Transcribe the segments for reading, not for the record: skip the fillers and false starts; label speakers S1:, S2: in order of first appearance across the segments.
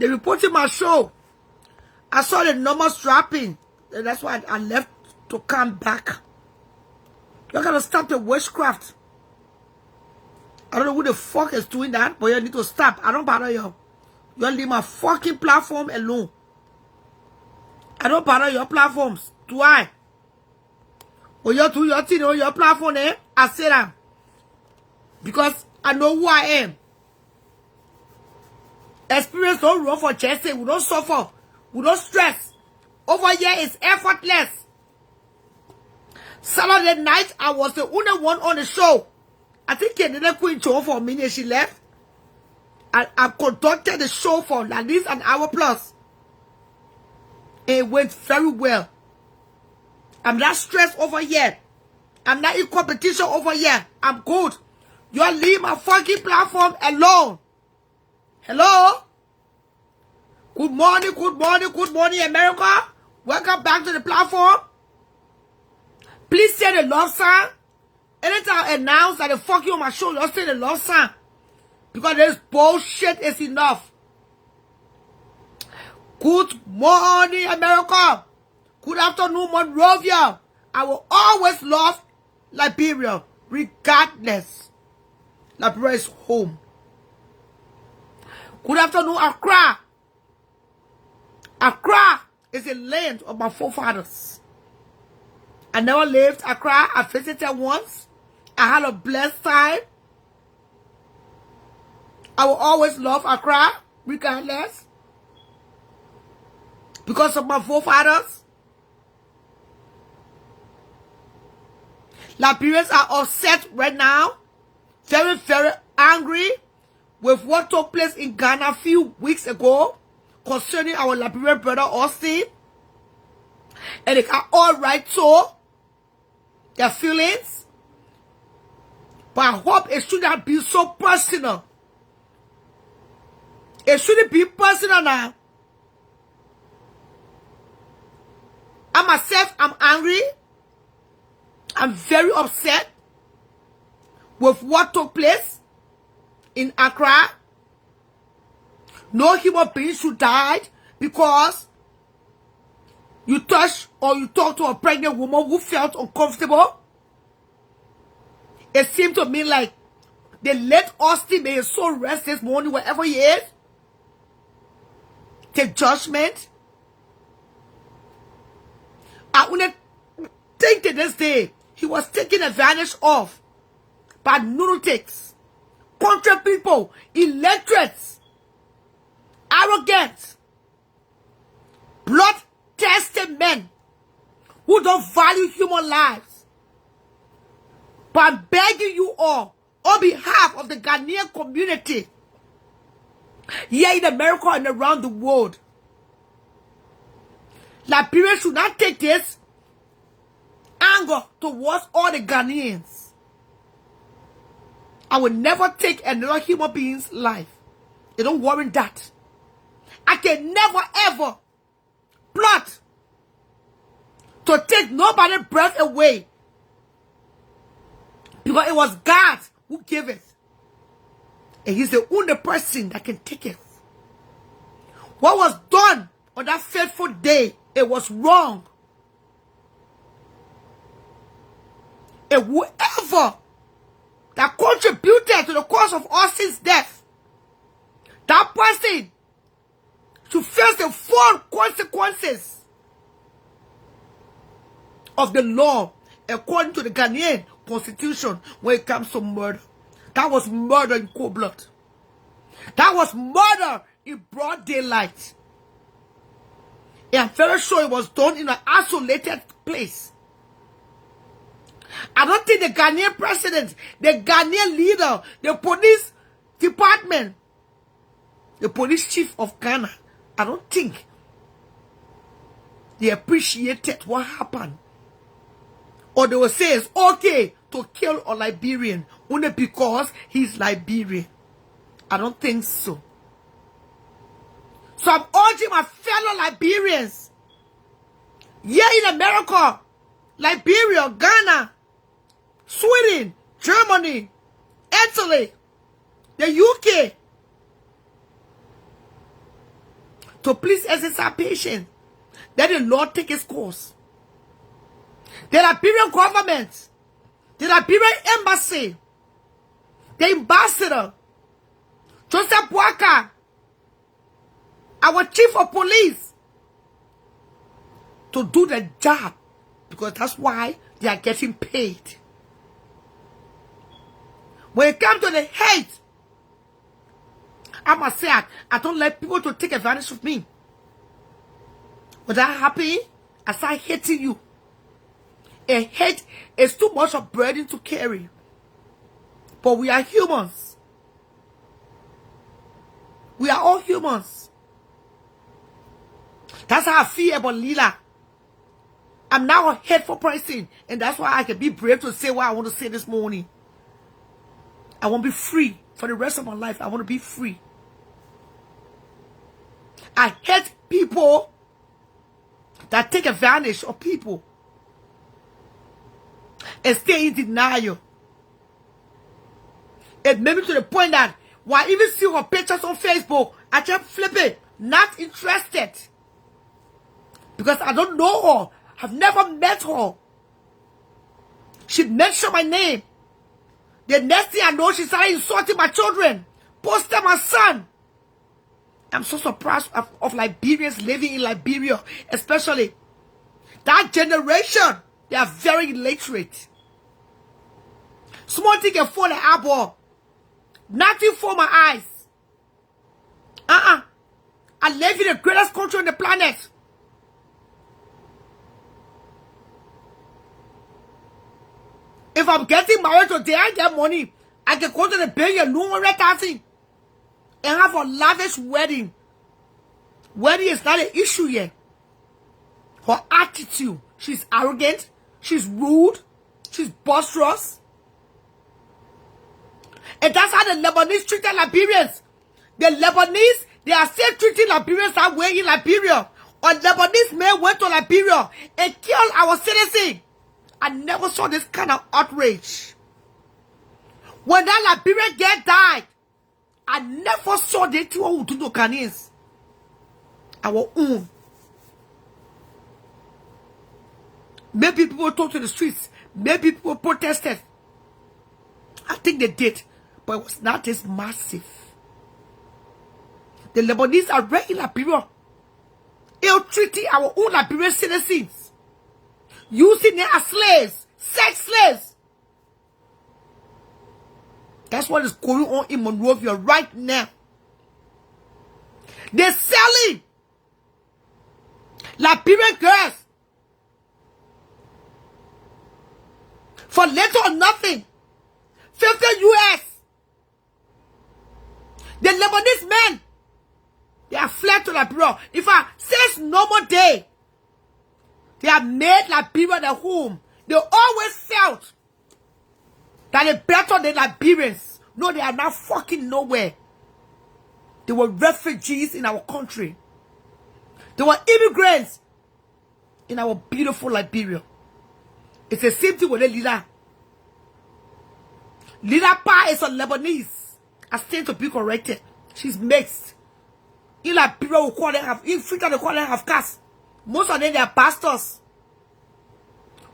S1: They reported my show. I saw the numbers dropping. And that's why I left to come back. You gotta stop the witchcraft. I don't know who the fuck is doing that, but you need to stop. I don't bother you. You leave my fucking platform alone. I don't bother your platforms. Do I? When you do your thing on your platform, I say that. Because I know who I am. Experience don't run for chest. We don't suffer. We don't stress. Over here is effortless. Saturday night, I was the only one on the show. I think another queen show for me and she left. I conducted the show for at least an hour plus. It went very well. I'm not stressed over here. I'm not in competition over here. I'm good. You leave my fucking platform alone. Hello? Good morning, good morning, good morning, America. Welcome back to the platform. Please say the love sign. Anytime I announce that the fuck you on my show, you say the love sign. Because this bullshit is enough. Good morning, America. Good afternoon, Monrovia. I will always love Liberia, regardless. Liberia is home. Good afternoon, Accra. Accra is the land of my forefathers. I never lived Accra. I visited once. I had a blessed time. I will always love Accra, regardless. Because of my forefathers. Liberians are upset right now. Very, very angry with what took place in Ghana a few weeks ago concerning our Liberian brother Austin. And they got all right to their feelings. But I hope it should not be so personal. It shouldn't be personal now. I myself, I'm angry. I'm very upset with what took place in Accra. No human being should die because you touched or you talked to a pregnant woman who felt uncomfortable. It seemed to me like they let Austin, may his soul rest this morning, wherever he is, take judgment. I wouldn't think that this day he was taken advantage of by lunatics, country people, illiterates, arrogant, blood-thirsty men who don't value human lives. But I'm begging you all, on behalf of the Ghanaian community, here in America and around the world, Liberians should not take this anger towards all the Ghanaians. I will never take another human being's life. You don't worry that. I can never ever plot to take nobody's breath away. Because it was God who gave it. And he's the only person that can take it. What was done on that fateful day, it was wrong. And whoever that contributed to the cause of Austin's death, that person should face the full consequences of the law according to the Ghanaian constitution when it comes to murder. That was murder in cold blood. That was murder in broad daylight. And I'm very sure it was done in an isolated place. I don't think the Ghanaian president, the Ghanaian leader, the police department, the police chief of Ghana, I don't think they appreciated what happened. Or they will say it's okay to kill a Liberian only because he's Liberian. I don't think so. So I'm urging my fellow Liberians here in America, Liberia, Ghana, Sweden, Germany, Italy, the UK, to please exercise patience. Let the Lord take his course. The Liberian government, the Liberian embassy, the ambassador, Joseph Boaka, our chief of police, to do the job, because that's why they are getting paid. When it comes to the hate, I must say, I don't let people to take advantage of me. When that happens, I start hating you. And hate is too much of burden to carry. But we are humans. We are all humans. That's how I feel about Lila. I'm now a hateful person. And that's why I can be brave to say what I want to say this morning. I want to be free. For the rest of my life, I want to be free. I hate people that take advantage of people and stay in denial. It made me to the point that when I even see her pictures on Facebook, I just flip it. Not interested. Because I don't know her. I've never met her. She mentioned my name. The next thing I know, she started insulting my children. Posted my son. I'm so surprised of Liberians living in Liberia, especially that generation. They are very illiterate. Small thing can fall the eyeball. Nothing for my eyes. I live in the greatest country on the planet. If I'm getting married today, I get money. I can go to the bank and loan 100,000 and have a lavish wedding. Wedding is not an issue yet. Her attitude, she's arrogant, she's rude, she's boisterous. And that's how the Lebanese treated Liberians. The Lebanese, they are still treating Liberians that way in Liberia. A Lebanese man went to Liberia and killed our citizen. I never saw this kind of outrage. When that Liberian girl died, I never saw the two who do the Ghanaians. Our own. Maybe people talk to the streets. Maybe people protested. I think they did. But it was not this massive. The Lebanese are right in Liberia. Ill-treating our own Liberian citizens. Using them as slaves. Sex slaves. That's what is going on in Monrovia right now. They're selling Liberian girls for little or nothing. 50 US. The Lebanese men, they are fled to Liberia. In fact, since normal day, they have made Liberia their home. They always felt that they're better than Liberians. No, they are not fucking nowhere. They were refugees in our country. They were immigrants in our beautiful Liberia. It's the same thing with the Lila. Lila Pa is a Lebanese. I stand to be corrected. She's mixed. In Liberia, we call them in Africa, they call them half caste. Most of them, they are pastors.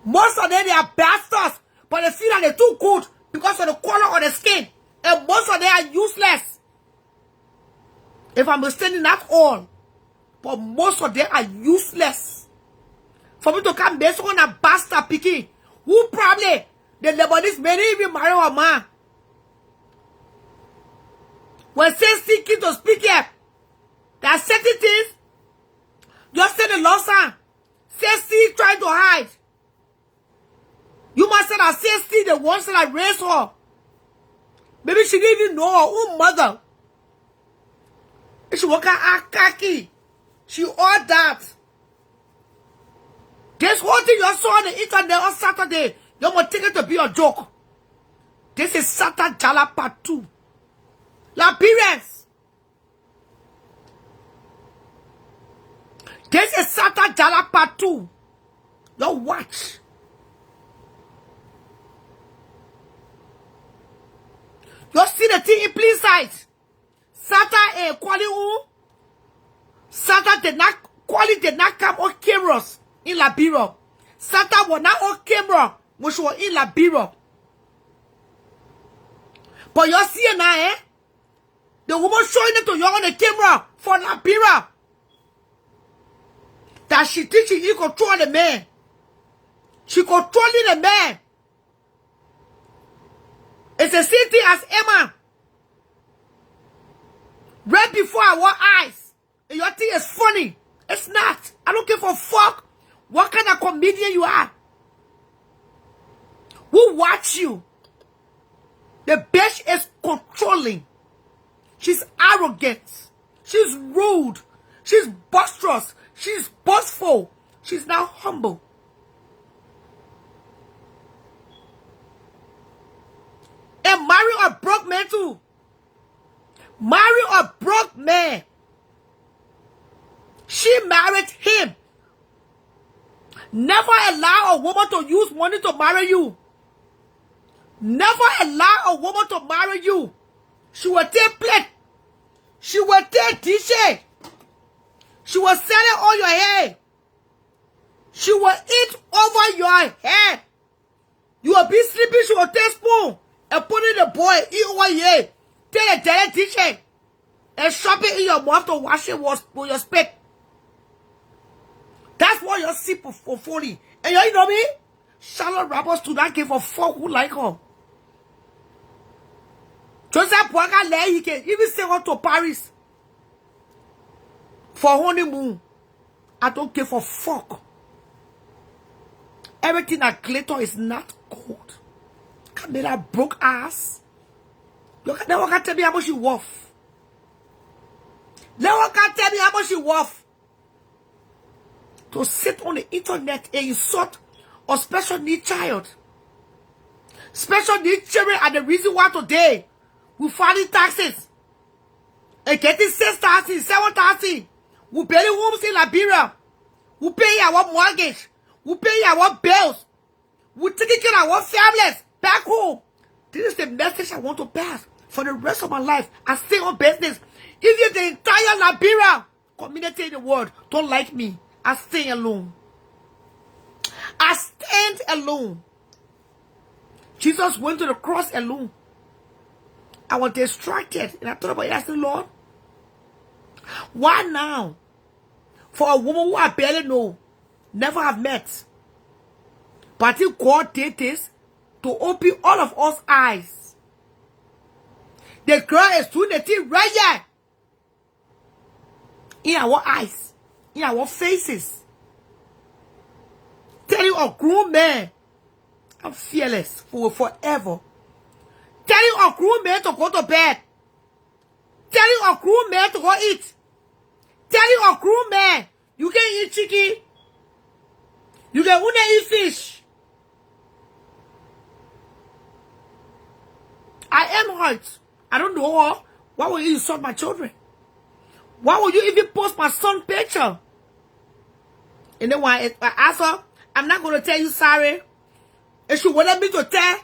S1: Most of them, they are bastards. But they feel that they're too good because of the color of the skin. And most of them are useless. If I'm mistaken, not all. But most of them are useless. For me to come based on a bastard picking, who probably the Lebanese may even marry a man. When say seeking to speak here, there are certain things. Just say the Lord son. Say still trying to hide. You must say that say still the ones that raised her. Maybe she didn't even know her own mother. She work at khaki. She all that. This whole thing you saw on the internet on Saturday, you must take it to be a joke. This is Satan Jala Part 2. Liberians. This is Satan Jala Part 2. Don't watch. You see the thing in plain sight. Satan and calling who? Satan did not, quality did not come on cameras in Liberia. Satan was not on camera when she was in Liberia. But you see now, eh? The woman showing it to you on the camera for Liberia. That she thinks she control the man. She controlling the man. It's the same thing as Emma. Right before our eyes. And your thing is funny. It's not. I don't care for fuck what kind of comedian you are. Who watch you? The bitch is controlling. She's arrogant. She's rude. She's boisterous. She's boastful. She's now humble. And marry a broke man too. Marry a broke man. She married him. Never allow a woman to use money to marry you. Never allow a woman to marry you. She will take plate. She will take t-shirt. She will sell it on your head. She will eat over your head. You will be sleeping, she will take spoon and put it in the boy, eat over here. Take a dirty t-shirt and shove it in your mouth to wash it with your spit. That's what you see for fully. And you know me? Charlotte Roberts do not give a fuck who like her. Joseph Boaga lay, he can even send her to Paris for honeymoon. I don't give a fuck. Everything that glitter is not gold. Can be that broke ass. You can never tell me how much you worth. Never can tell me how much you worth. To sit on the internet and insult a special need child. Special need children are the reason why today we filing taxes and getting 6,000, 7,000. We building homes in Liberia. We pay our mortgage. We pay our bills. We taking care of our families back home. This is the message I want to pass for the rest of my life. I stay on business. If the entire Liberia community in the world don't like me, I stay alone. I stand alone. Jesus went to the cross alone. I was distracted. And I thought about it. I said, Lord, why now? For a woman who I barely know, never have met. But I think God did this to open all of us eyes. The girl is doing the thing right here. In our eyes. In our faces. Telling a grown man, I'm fearless for forever. Telling a grown man to go to bed. Telling a grown man to go eat. Telling a grown man, you can eat chicken. You can only eat fish. I am hurt. I don't know her. Why would you insult my children? Why would you even post my son's picture? And then when I ask her, I'm not going to tell you sorry. And she wanted me to tell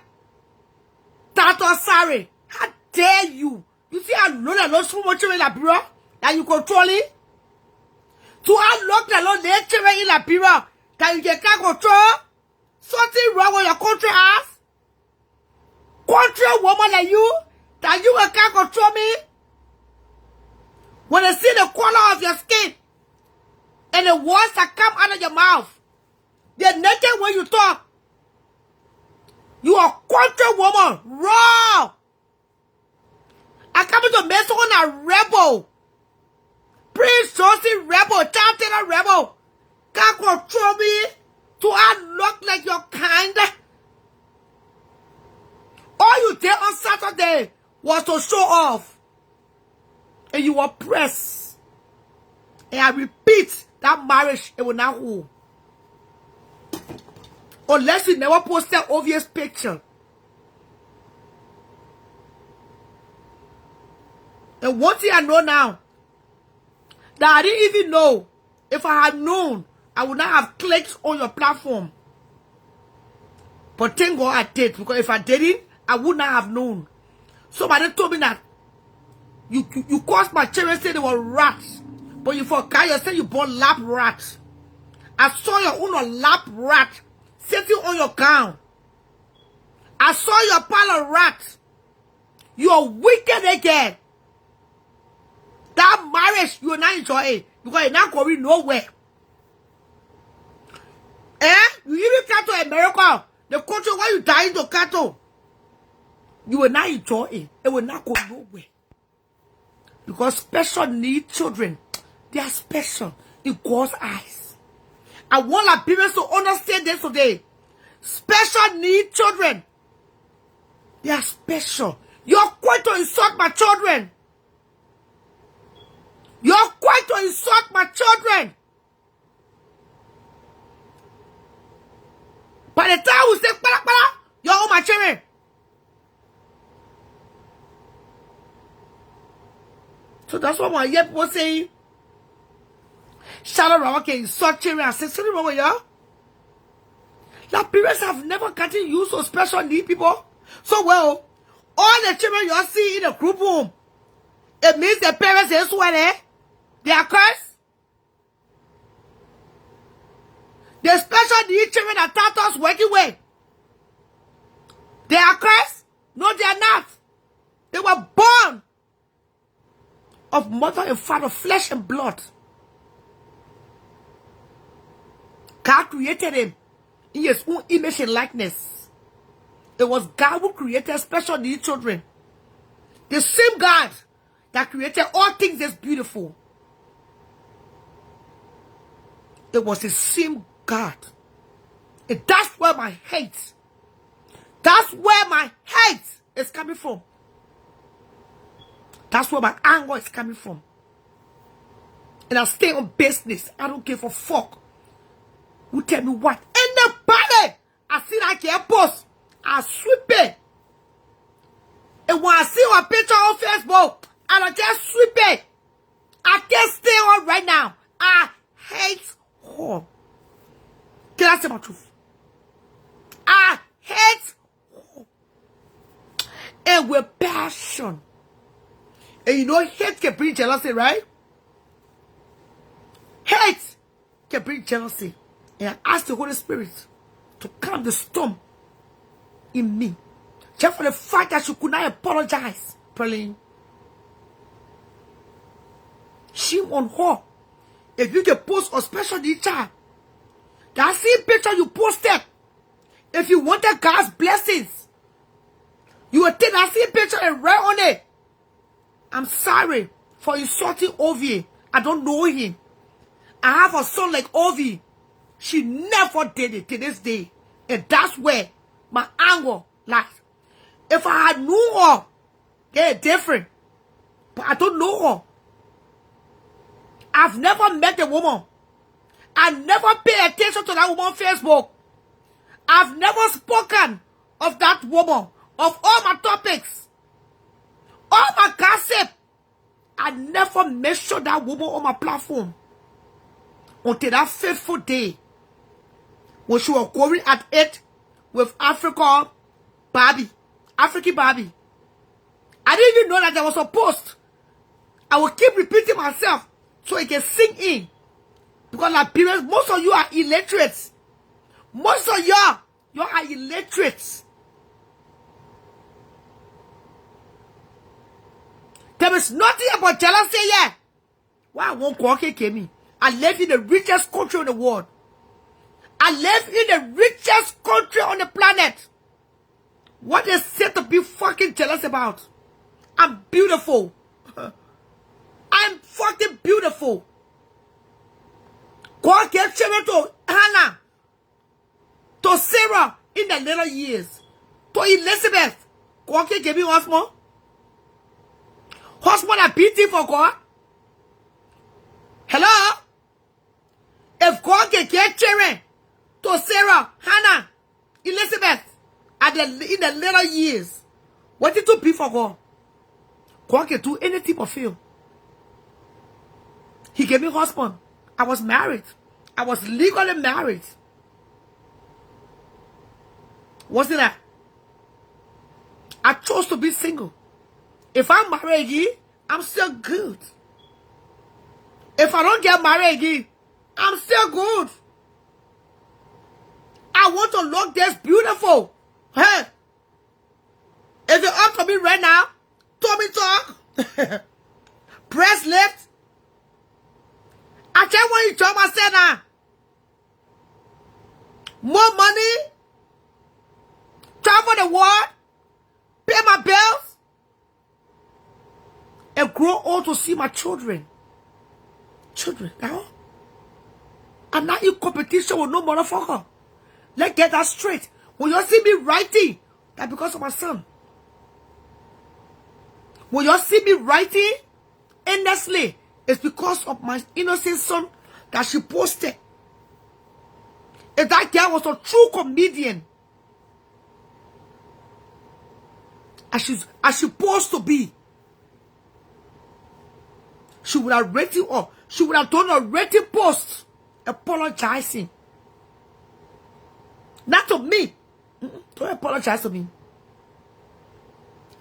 S1: Tata sorry. How dare you? You see how long I lost so much in Liberia that you control it? To how long I lost the children in Liberia that you can't control? Something wrong with your country ass? Country woman like you, that you can't control me? When I see the color of your skin and the words that come out of your mouth, they're naked when you talk. You are country woman, raw. I come to mess on a rebel. Prince Josie rebel, Captain rebel. Can't control me to look like your kind. All you did on Saturday was to show off. And you were pressed. And I repeat, that marriage, it will not hold. Unless you never post that obvious picture. And one thing I know now, that I didn't even know, if I had known, I would not have clicked on your platform. But thank God I did, because if I didn't, I would not have known. Somebody told me that you caused my children say they were rats But you forgot you said you bought lap rat. I saw your own lap rat sitting on your gown. I saw your pile of rat. You're wicked again. That marriage, you will not enjoy it. Because you're not going nowhere. You even come to America, the country where you dying to cattle. You will not enjoy it. It will not go nowhere. Because special need children, they are special in God's eyes. I want our parents to understand this today. Special need children, they are special. You're going to insult my children. You're going to insult my children. By the time we say, you're all my children. So that's what my yep was saying. Shadow Rawa can insult children. I said, sorry, Mama, yeah. That parents have never gotten used to special need people. So, well, all the children you see in the group home, it means the parents is sweating. They are cursed. The special need children that Tatos working with, they are cursed? No, they are not. They were born of mother and father, flesh and blood. God created him in his own image and likeness. It was God who created special needs children. The same God that created all things that's beautiful. It was the same God. And that's where my hate, is coming from. That's where my anger is coming from. And I stay on business. I don't give a fuck. Who tell me what? Anybody I see that care post, I sweep it. And when I see a picture on Facebook, and I just sweep it. I can't stay on right now. I hate her. Can I say my truth? I hate her. And with passion. And you know, hate can bring jealousy, right? Hate can bring jealousy. And I ask the Holy Spirit to calm the storm in me. Just for the fact that she could not apologize, Pauline. Shame on her. If you can post a special need child, that same picture you posted, if you wanted God's blessings, you would take that same picture and write on it, I'm sorry for insulting Ovi. I don't know him. I have a son like Ovi. She never did it to this day. And that's where my anger lies. If I had known her, they're different. But I don't know her. I've never met the woman. I never pay attention to that woman on Facebook. I've never spoken of that woman, of all my topics, all my gossip. I never mentioned that woman on my platform until that fateful day when she was going at it with African Barbie. I didn't even know that there was a post. I will keep repeating myself so it can sink in. Because like parents, most of you are illiterates. Most of y'all are illiterates. There is nothing about jealousy here. Why won't Kwake came? I live in the richest country in the world. I live in the richest country on the planet. What is it to be fucking jealous about? I'm beautiful. I'm fucking beautiful. God gave children to Hannah, to Sarah in the later years, to Elizabeth. God gave me husband. Husband are beating for God. Hello? If God can get children to Sarah, Hannah, Elizabeth in the later years, what did it be for God? God can do anything but fail. He gave me husband. I was married. I was legally married. Wasn't that? I chose to be single. If I'm married again, I'm still good. If I don't get married again, I'm still good. I want to look this beautiful. Hey, if you're up to me right now, tummy talk, press left. I can't want you to talk myself now. More money, travel the world, pay my bills, and grow old to see my children. Children, now. I'm not in competition with no motherfucker. Let's get that straight. When you see me writing, that's because of my son. When you see me writing endlessly, it's because of my innocent son that she posted. If that girl was a true comedian, as she's supposed to be, she would have rated or she would have done a rating post apologizing. Not to me. Don't apologize to me.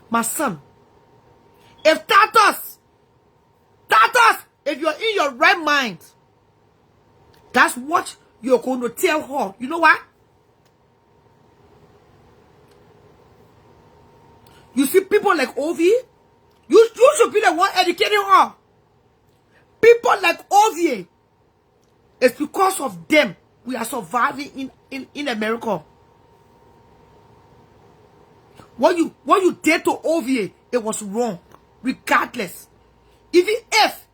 S1: My son. If Tatos, if you're in your right mind, that's what you're going to tell her. You know what? You see people like Ovi, you should be the one educating her. People like Ovi, it's because of them we are surviving in America. What you did to Ovi, it was wrong. Regardless. Even if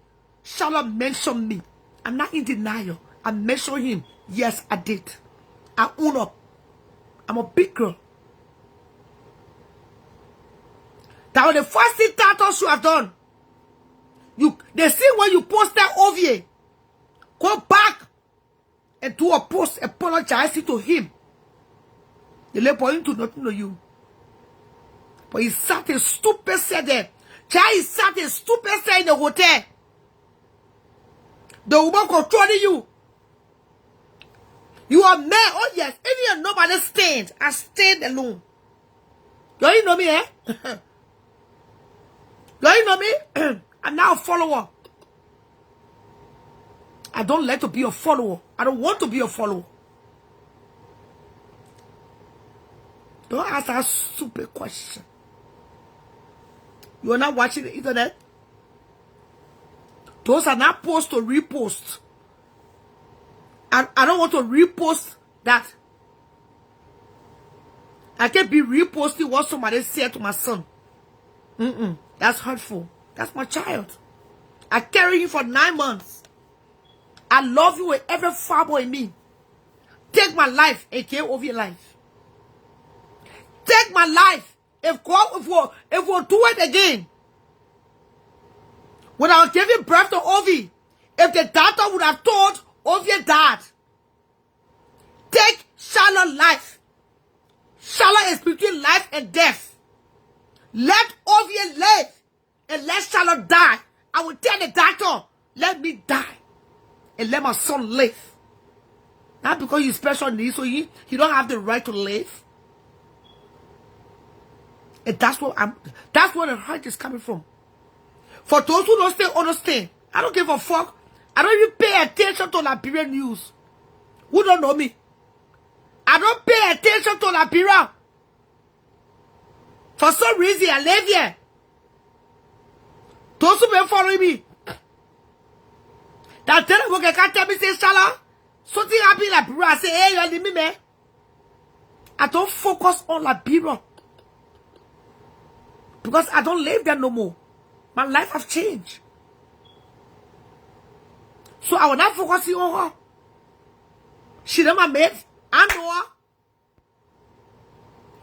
S1: Charlotte mentioned me, I'm not in denial. I mentioned him. Yes, I did. I own up. I'm a big girl. That was the first thing Tatos should have done. They see when you post that OVA, go back and do a post apologizing to him. They let him to nothing to you. But he sat in stupid set there. He sat in stupid set in the hotel. The woman controlling you. You are man. Oh yes. If you nobody stand, I stand alone. You know me, eh? You know me? I'm now a follower. I don't like to be a follower. I don't want to be a follower. Don't ask that stupid question. You are not watching the internet? Those are not posts to repost. I don't want to repost that. I can't be reposting what somebody said to my son. That's hurtful. That's my child. I carry him for 9 months. I love you with every fiber in me. Take my life and care over your life. Take my life. If we'll do it again. When I was giving birth to Ovi, if the doctor would have told Ovi's dad, take Charlotte's life. Charlotte is between life and death. Let Ovi live and let Charlotte die. I will tell the doctor, let me die and let my son live. Not because he's special needs, so he don't have the right to live. And that's where the hurt is coming from. For those who don't still understand, I don't give a fuck. I don't even pay attention to Liberian news. Who don't know me? I don't pay attention to Liberia. For some reason, I live here. Those who been following me, that they can't tell me, say, Shala, something happened in Liberia. I say, hey, you're leaving me, man. I don't focus on Liberia. Because I don't live there no more. My life has changed. So I will not focus on her. She not my mate. I know her.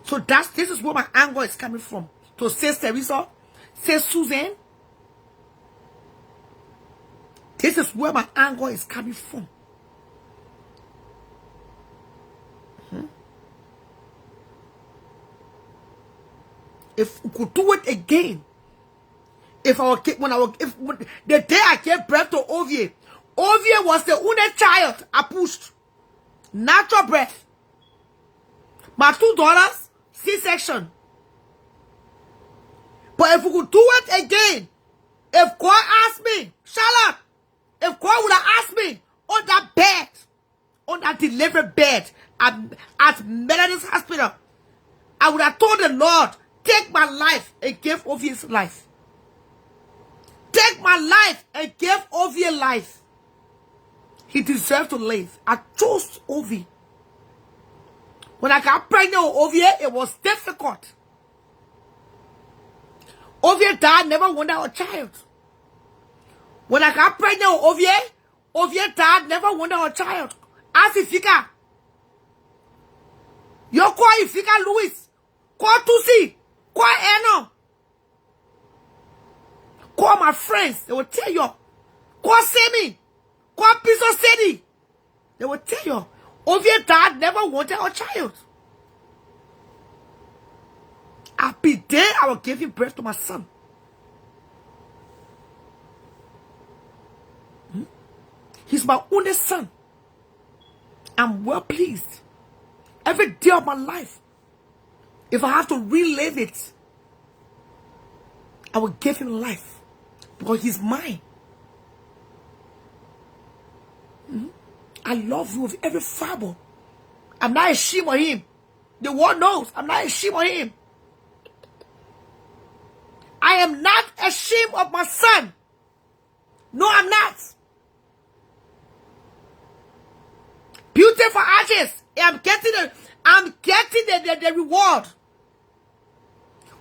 S1: So this is where my anger is coming from. To say Teresa, say Susan. This is where my anger is coming from. If we could do it again, the day I gave birth to Ovie was the only child I pushed. Natural birth. My 2 daughters, C-section. But if we could do it again, if God asked me, Charlotte, If God would have asked me on that bed, on that delivery bed at Methodist Hospital, I would have told the Lord, take my life and give Ovie's life. Take my life and give Ovie life. He deserved to live. I chose Ovie. When I got pregnant with Ovie, it was difficult. Ovie died, never wanted a child. When I got pregnant with Ovie, Ovie died, never wanted a child. As if you can. You call if you can, Louis. Call Tusi. Call Eno. Call my friends. They will tell you. Call Semi. Call Piso City. They will tell you. Ovie dad never wanted a child. I'll be there. I will give you birth to my son. He's my only son. I'm well pleased. Every day of my life, if I have to relive it, I will give him life. Because he's mine. I love you with every fiber. I'm not ashamed of him. The world knows I'm not ashamed of him. I am not ashamed of my son. No, I'm not. Beautiful ashes. I'm getting the reward.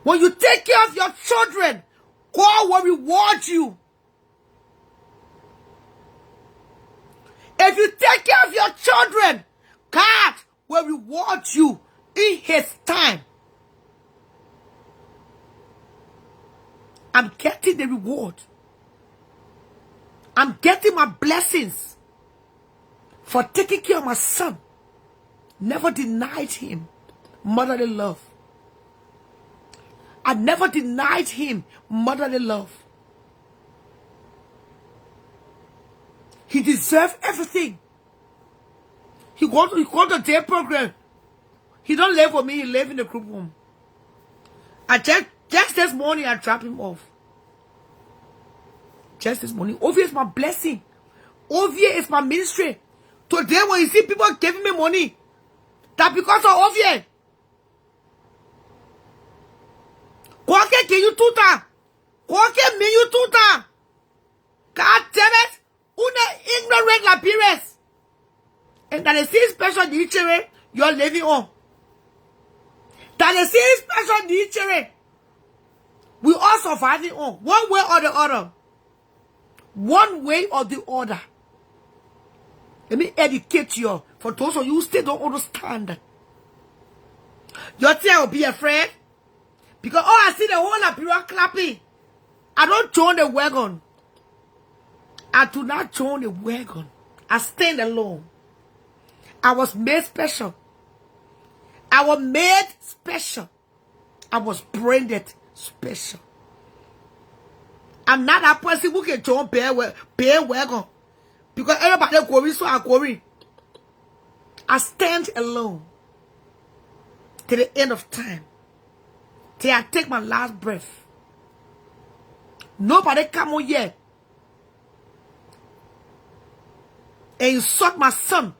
S1: When you take care of your children, God will reward you. If you take care of your children, God will reward you in his time. I'm getting the reward. I'm getting my blessings for taking care of my son. Never denied him motherly love. I never denied him motherly love. He deserved everything. He got the day program. He don't live with me. He live in the group home. Just this morning, I dropped him off. Just this morning. Ovie is my blessing. Ovie is my ministry. Today, when you see people giving me money, that's because of Ovie. Kwake can you tuta? Kwake me you tuta? God damn it! Una ignorant Liberians. And that is the special nature you're living on. That is the special nature we all surviving on. One way or the other. One way or the other. Let me educate you. For those of you who still don't understand. Your tear will be afraid. Because I see the whole Liberia clapping. I don't join the wagon. I do not join the wagon. I stand alone. I was made special. I was made special. I was branded special. I'm not that person who can join bear wagon. Because everybody going, so I going. I stand alone. Till the end of time. Till I take my last breath. Nobody come on here and insult my son.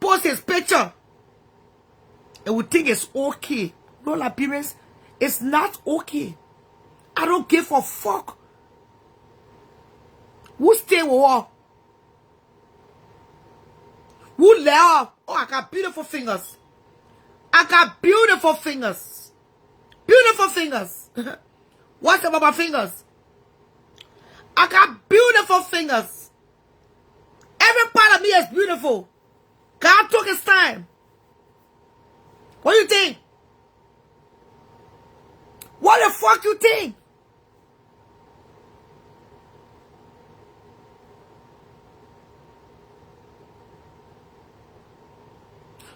S1: Post his picture. And we think it's okay. No, Liberians, it's not okay. I don't give a fuck. Who stay with her? Who let her? Oh, I got beautiful fingers. I got beautiful fingers. Beautiful fingers. What's about my fingers? I got beautiful fingers. Every part of me is beautiful. God took his time. What do you think? What the fuck you think?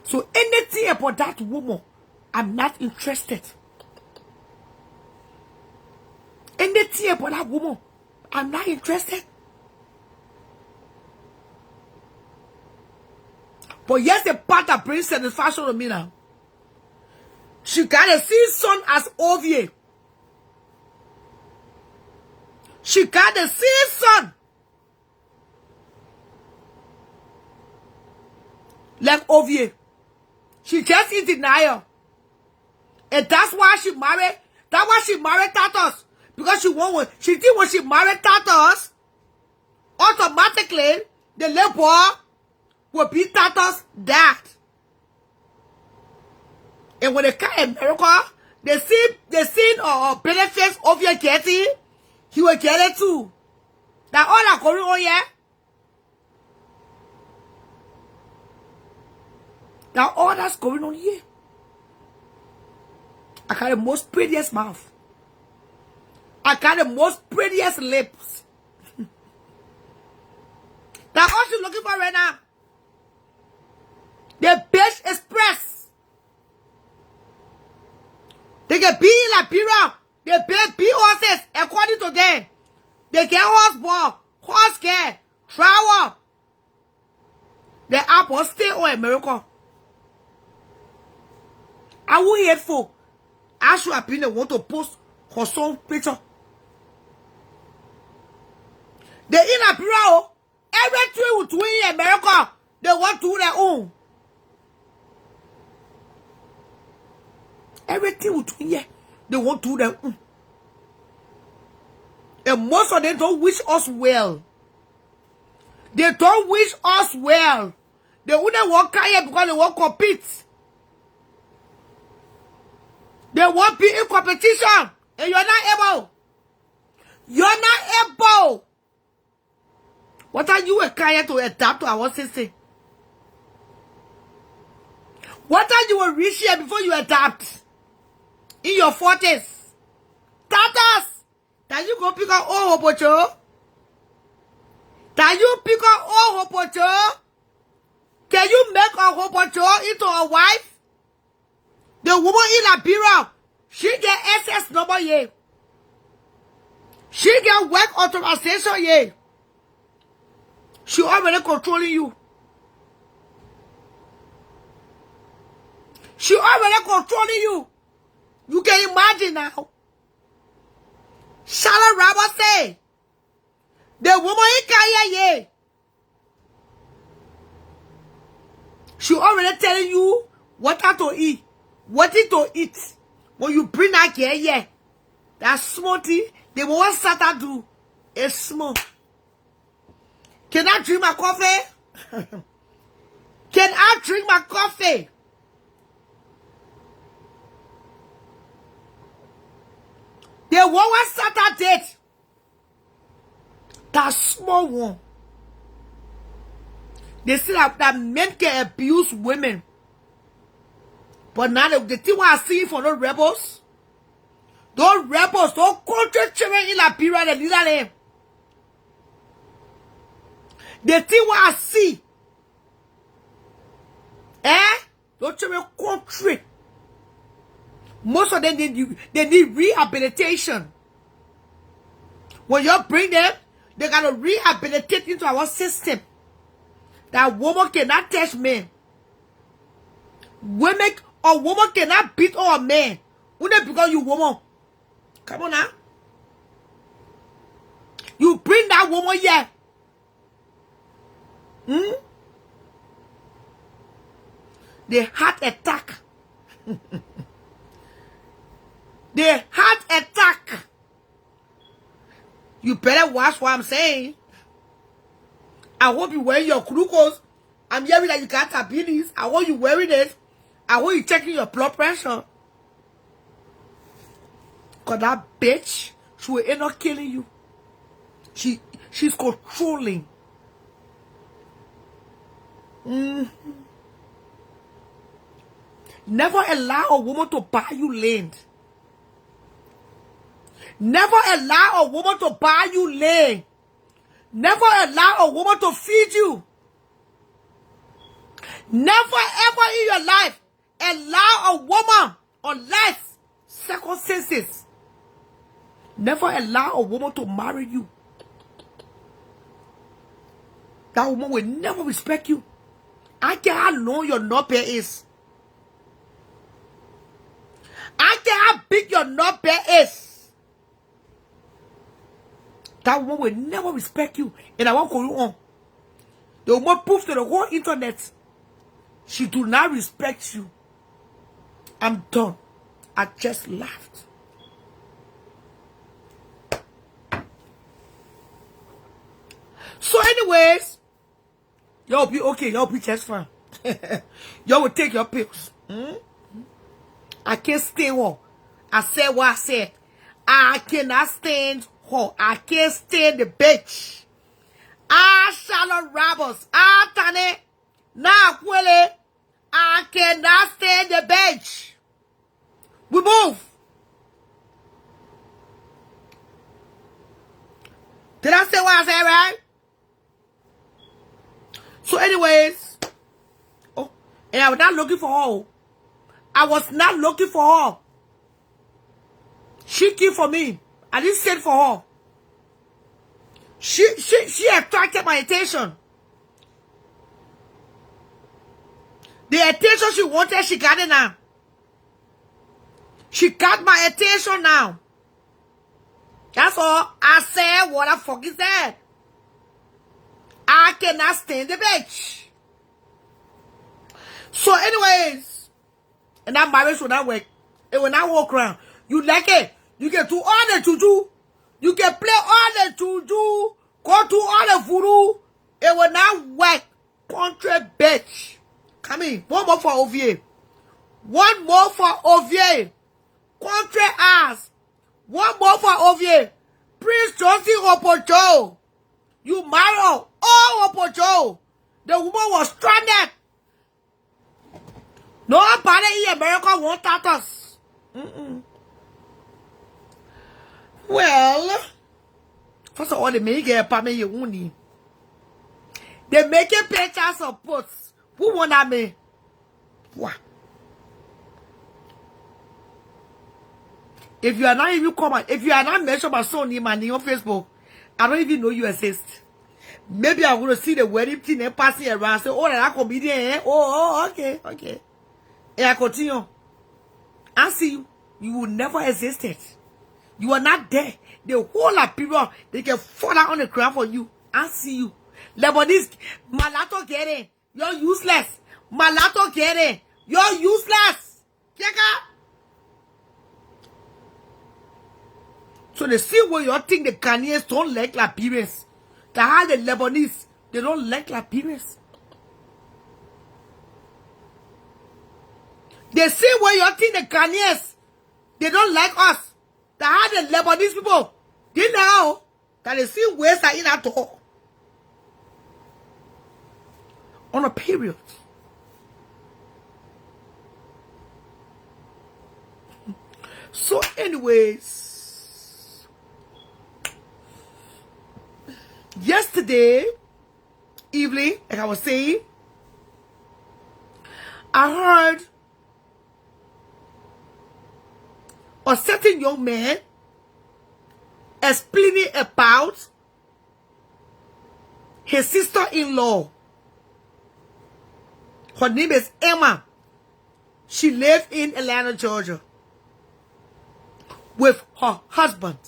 S1: So anything about that woman, I'm not interested. Anything about that woman, I'm not interested. But here's the part that brings satisfaction to me now. She got a son as Ovie. She got a son Like Ovie. She just in denial. And that's why she married. That's why she married Tatos. Because she think when she married Tatos, automatically the little boy will be Tatos' dad. And when they come in America, they see benefits of your getting, he will get it too. That's all that going on here. That's all that's going on here. I got the most prettiest mouth. I got the most prettiest lips. That's all she's looking for right now. The bitch express. They get be in Liberia. They pay B horses according to them. They get horse ball, horse care, travel. The apple stay on America. I will hate for. I should have been the one to post her son picture. They in Liberia. Everything we do in America, they want to do their own. Everything we do here, they want to do their own. And most of them don't wish us well. They don't wish us well. They wouldn't work here because they won't compete. They won't be in competition. And you're not able. You're not able. What are you required to adapt to our system? What are you reach here before you adapt? In your 40s. Tatas! Can you go pick up all Hopocho? Can you pick up all Hopocho? Can you make a Hopocho into a wife? The woman in Liberia, she get SS number here. She get work authorization here. She already controlling you. She already controlling you. You can imagine now. Charlotte Robert say, the woman in Kaya, she already telling you what to eat, what to eat. When you bring that here, that smoothie, the woman start to do is small. Can I drink my coffee? Can I drink my coffee? The woman start that date. That small one. They say that men can abuse women. But now the thing I see for those rebels, those country children in Liberia, they need them. The thing I see, those children country. Most of them, they need rehabilitation. When you bring them, they got to rehabilitate into our system. That woman cannot touch men. A woman cannot beat a man. Only because you woman. Come on now. You bring that woman here. The heart attack. The heart attack. You better watch what I'm saying. I hope you wear your glucose. I'm hearing that you got diabetes. I want you wearing it. I want you checking your blood pressure. Because that bitch, she will end up killing you. She's controlling. Never allow a woman to buy you land. Never allow a woman to buy you land. Never allow a woman to feed you. Never ever in your life allow a woman, unless circumstances. Never allow a woman to marry you. That woman will never respect you. I care how long your nut bear is. I care how big your nut bear is. That woman will never respect you. And I won't go on. The woman proof to the whole internet She do not respect you. I'm done. I just laughed. So anyways, y'all be okay. Y'all be just fine. Y'all will take your pills. I can't stay home. I said what I said. I cannot stand home. I can't stand the bitch. Charlotte robbers. Tane. Now, Kwele. I cannot stand the bench. We move. Did I say what I said, right? So anyways, and I was not looking for her. I was not looking for her. She came for me. I didn't send for her. She attracted my attention. The attention she wanted, she got it now. She got my attention now. That's all. I said what I fucking said. I cannot stand the bitch. So anyways, and that marriage will not work. It will not walk around. You like it. You can do all the juju. You can play all the juju. Go to all the voodoo. It will not work. Country bitch. Come in. One more for OVA. One more for OVA. Country ass. One more for OVA. Prince Johnson Opojo. You marry all Opojo. The woman was stranded. Nobody in America won't touch us. Well, first of all, they make a payment you won't need. They make a pictures of posts. Who want that me? What? If you are not even coming, if you are not mentioned by son name and on Facebook, I don't even know you exist. Maybe I'm going to see the wedding thing and passing around. Say, oh, that comedian, eh? Oh, okay. And I continue. I see you. You will never existed. You are not there. The whole of people, they can fall out on the ground for you. I see you. Lebanese, Malato get it. You're useless. Malato get it. You're useless. Keka. So they see where you think the Ghanaians don't like Liberians. They have the Lebanese, they don't like Liberians. They see where you think the Ghanaians, they don't like us. They have the Lebanese people. They know that they see where's are in at all. On a period. So anyways, yesterday evening, like I was saying, I heard a certain young man explaining about his sister-in-law. Her name is Emma. She lived in Atlanta, Georgia, with her husband.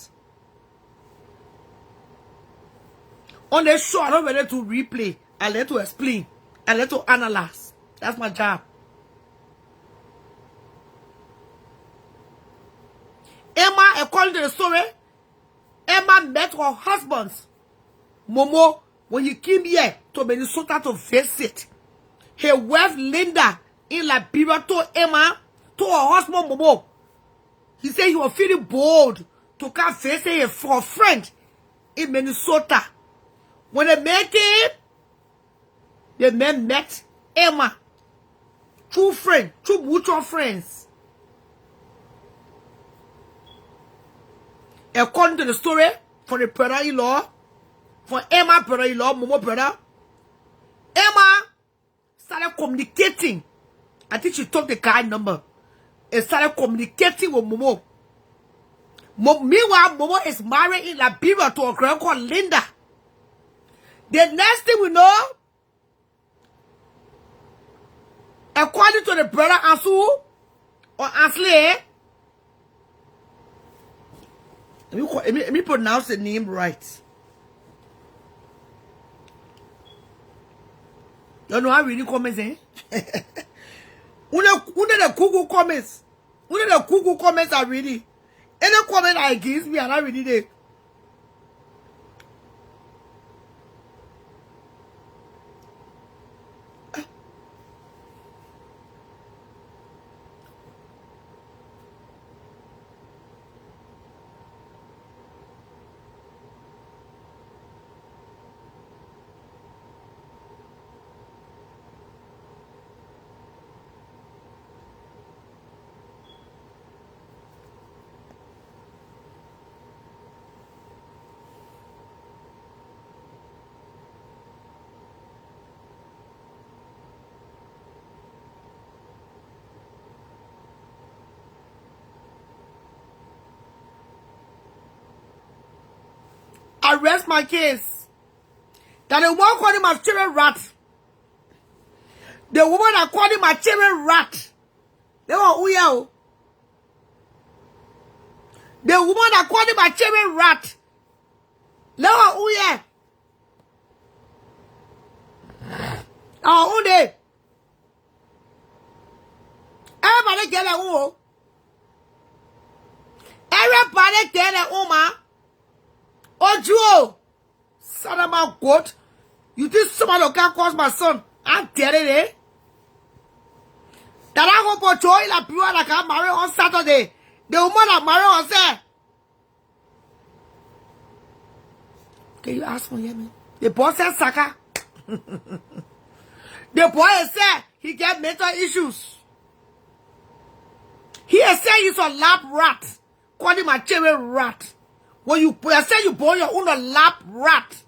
S1: On the show, I don't want to replay. I let to explain. I let to analyze. That's my job. Emma, according to the story, Emma met her husband, Momo, when he came here to Minnesota to visit. Her wife, Linda, in Liberia, told Emma, to her husband, Momo. He said he was feeling bold to come visit her friend in Minnesota. When they met him, the men met Emma. Two friends, two mutual friends. According to the story, for the brother-in-law, for Emma brother-in-law, Momo brother, Emma started communicating. I think she took the card number and started communicating with Momo. Meanwhile, Momo is married in Liberia to a girl called Linda. The next thing we know, according to the brother Ansu or Ansley, let me pronounce the name right. You know how reading comments, eh? One of the Google comments. One of the Google comments are reading. Any comment I give me, and I read it. I rest my case. That the one calling my children rat. The woman that calling my children rat. They were OOO. The woman that calling my children rat. They were OOO. Oh, day. Everybody get a OOO. Everybody get a OOO. Ojo, son of my God, you think somebody can cause my son? I'm telling you. That I hope for joy like people that can marry on Saturday. The woman that marry on Saturday. Can you ask me, me? The boy said Saka. The boy said he get mental issues. He said he's a lap rat. Call him a cherry rat. When you say you born your own lap rat,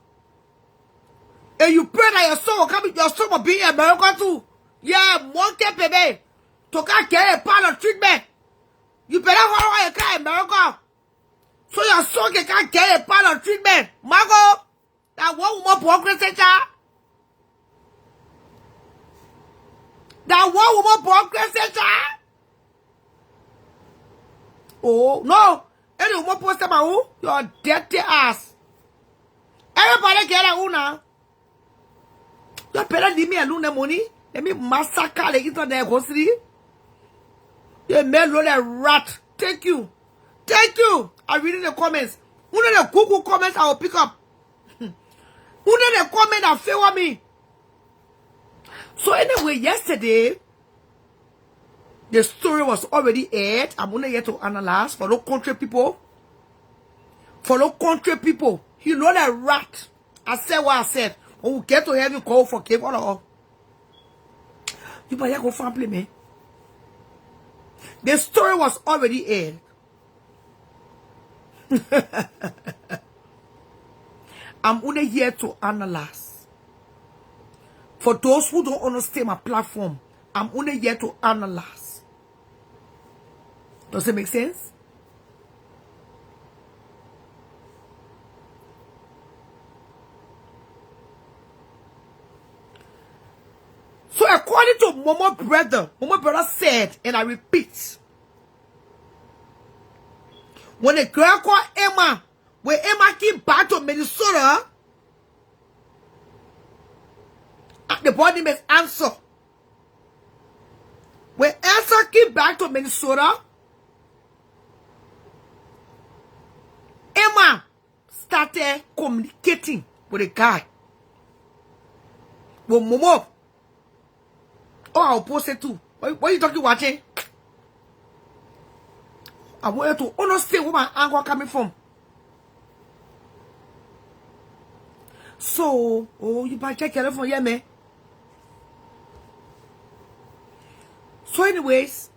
S1: and you pray that your son will come, your son will be in America too. Yeah, monkey baby, to can't get a part of treatment. You better hold on your America, so your son can't get a part of treatment. Margo, that one woman progress, that one woman progress. Oh no. Any woman post about who? Your dirty ass. Everybody get a una. You better leave me alone the money. Let me massacre the internet grocery. You may load a rat. Thank you. Thank you. I read in the comments. One of the Google comments I will pick up. One of the comments that favor me. So anyway, yesterday, the story was already aired. I'm only here to analyze for those country people. For those country people. You know that rat. I said what I said. When we get to heaven, call for cake. All. You better go family, man. The story was already aired. I'm only here to analyze. For those who don't understand my platform, I'm only here to analyze. Does it make sense? So according to Momo brother said, and I repeat, when a girl called Emma, when Emma came back to Minnesota, the boy name is Answer. When Answer came back to Minnesota, Emma started communicating with a guy. With Momo. Oh, I'll post it too. What are you talking watching? I want you to understand where my anger coming from. So, oh, you better check your phone, yeah, man. So, anyways,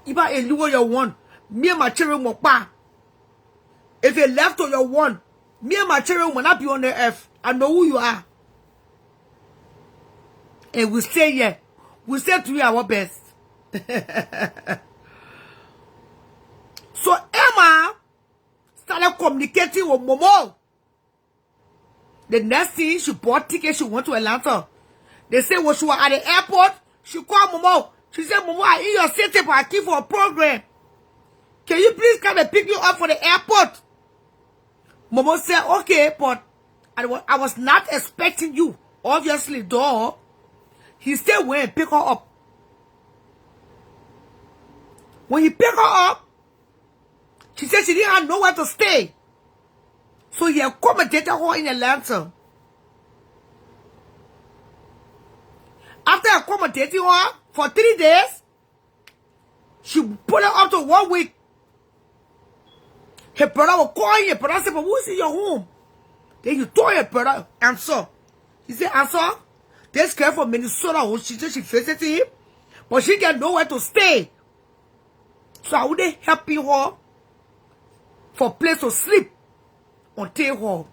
S1: if I endure your one, me and my children will buy. If you left on your one, me and my children will not be on the earth. I know who you are. And we stay here. We stay to you our best. So Emma started communicating with Momo. The next thing, she bought tickets, she went to Atlanta. They said when she was at the airport, she called Momo. She said, Momo, I'm in your city, but I keep for a program. Can you please come and pick me up for the airport? Momo said, okay, but I was not expecting you. Obviously, though, he still went and pick her up. When he picked her up, she said she didn't have nowhere to stay. So he accommodated her in Atlanta. After accommodating her for 3 days, she put her up to 1 week. Her brother will call him. Her brother said, but who's in your home? Then you told her brother, answer. He said, answer. This girl from Minnesota, she said she visited him, but she got nowhere to stay. So I wouldn't helping her for a place to sleep until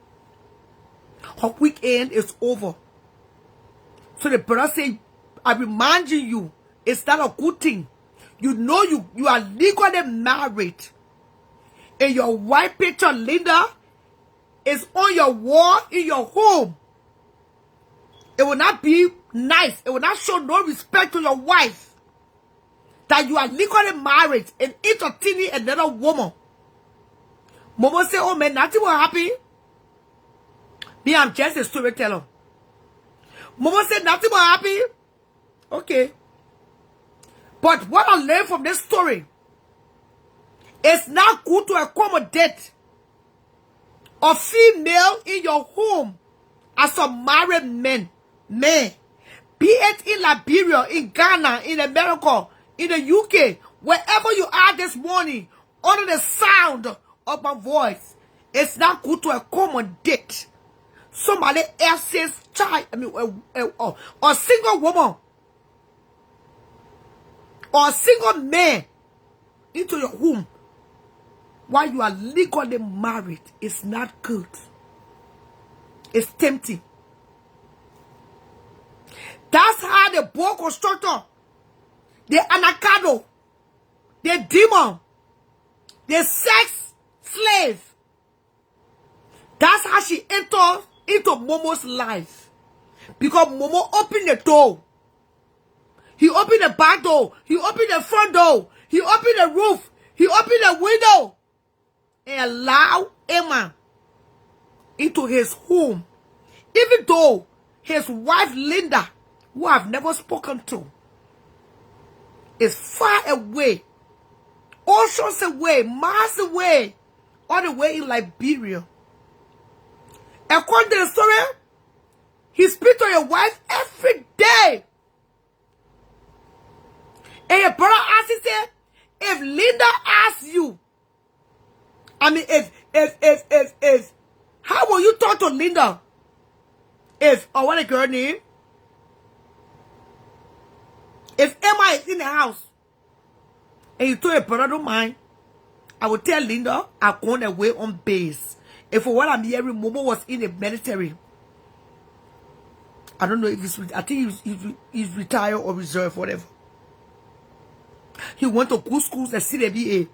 S1: her weekend is over. So the brother said, I'm reminding you, it's not a good thing. You know you are legally married. And your white picture, Linda, is on your wall in your home. It will not be nice. It will not show no respect to your wife. That you are legally married and entertaining another woman. Momo said, oh man, nothing will happen. Me, I'm just a storyteller. Momo said, nothing will happen. Okay. But what I learned from this story, it's not good to accommodate a female in your home as a married man. Be it in Liberia, in Ghana, in America, in the UK, wherever you are this morning, under the sound of my voice, it's not good to accommodate somebody else's child, a single woman, or a single man into your home while you are legally married. It's not good. It's tempting. That's how the boy constructor, the anacado, the demon, the sex slave, that's how she entered into Momo's life. Because Momo opened the door. He opened the back door. He opened the front door. He opened the roof. He opened the window. And allowed Emma into his home. Even though his wife Linda, who I've never spoken to, is far away, oceans away, miles away, all the way in Liberia. According to the story, he speaks to your wife every day. And your brother asks, he said, if Linda asks you, I mean, if, how will you talk to Linda? What a girl name? If Emma is in the house, and you told your brother, don't mind, I will tell Linda, I'm going away on base. And for what I'm hearing, Momo was in the military. I don't know if he's, I think he's retired or reserved, whatever. He went to good schools at CWA.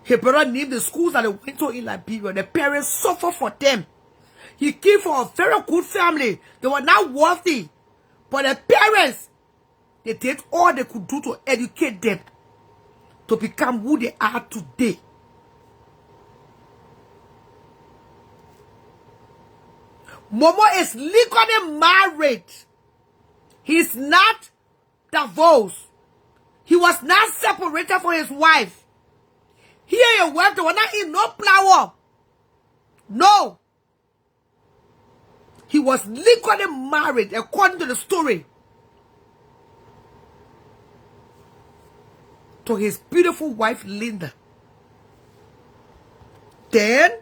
S1: His brother named the schools that they went to in Liberia. The parents suffered for them. He came from a very good family. They were not wealthy. But the parents, they did all they could do to educate them to become who they are today. Momo is legally married. He's not divorced. He was not separated from his wife. He and your wife, they were not in no flower. No. He was legally married, according to the story, to his beautiful wife, Linda. Then,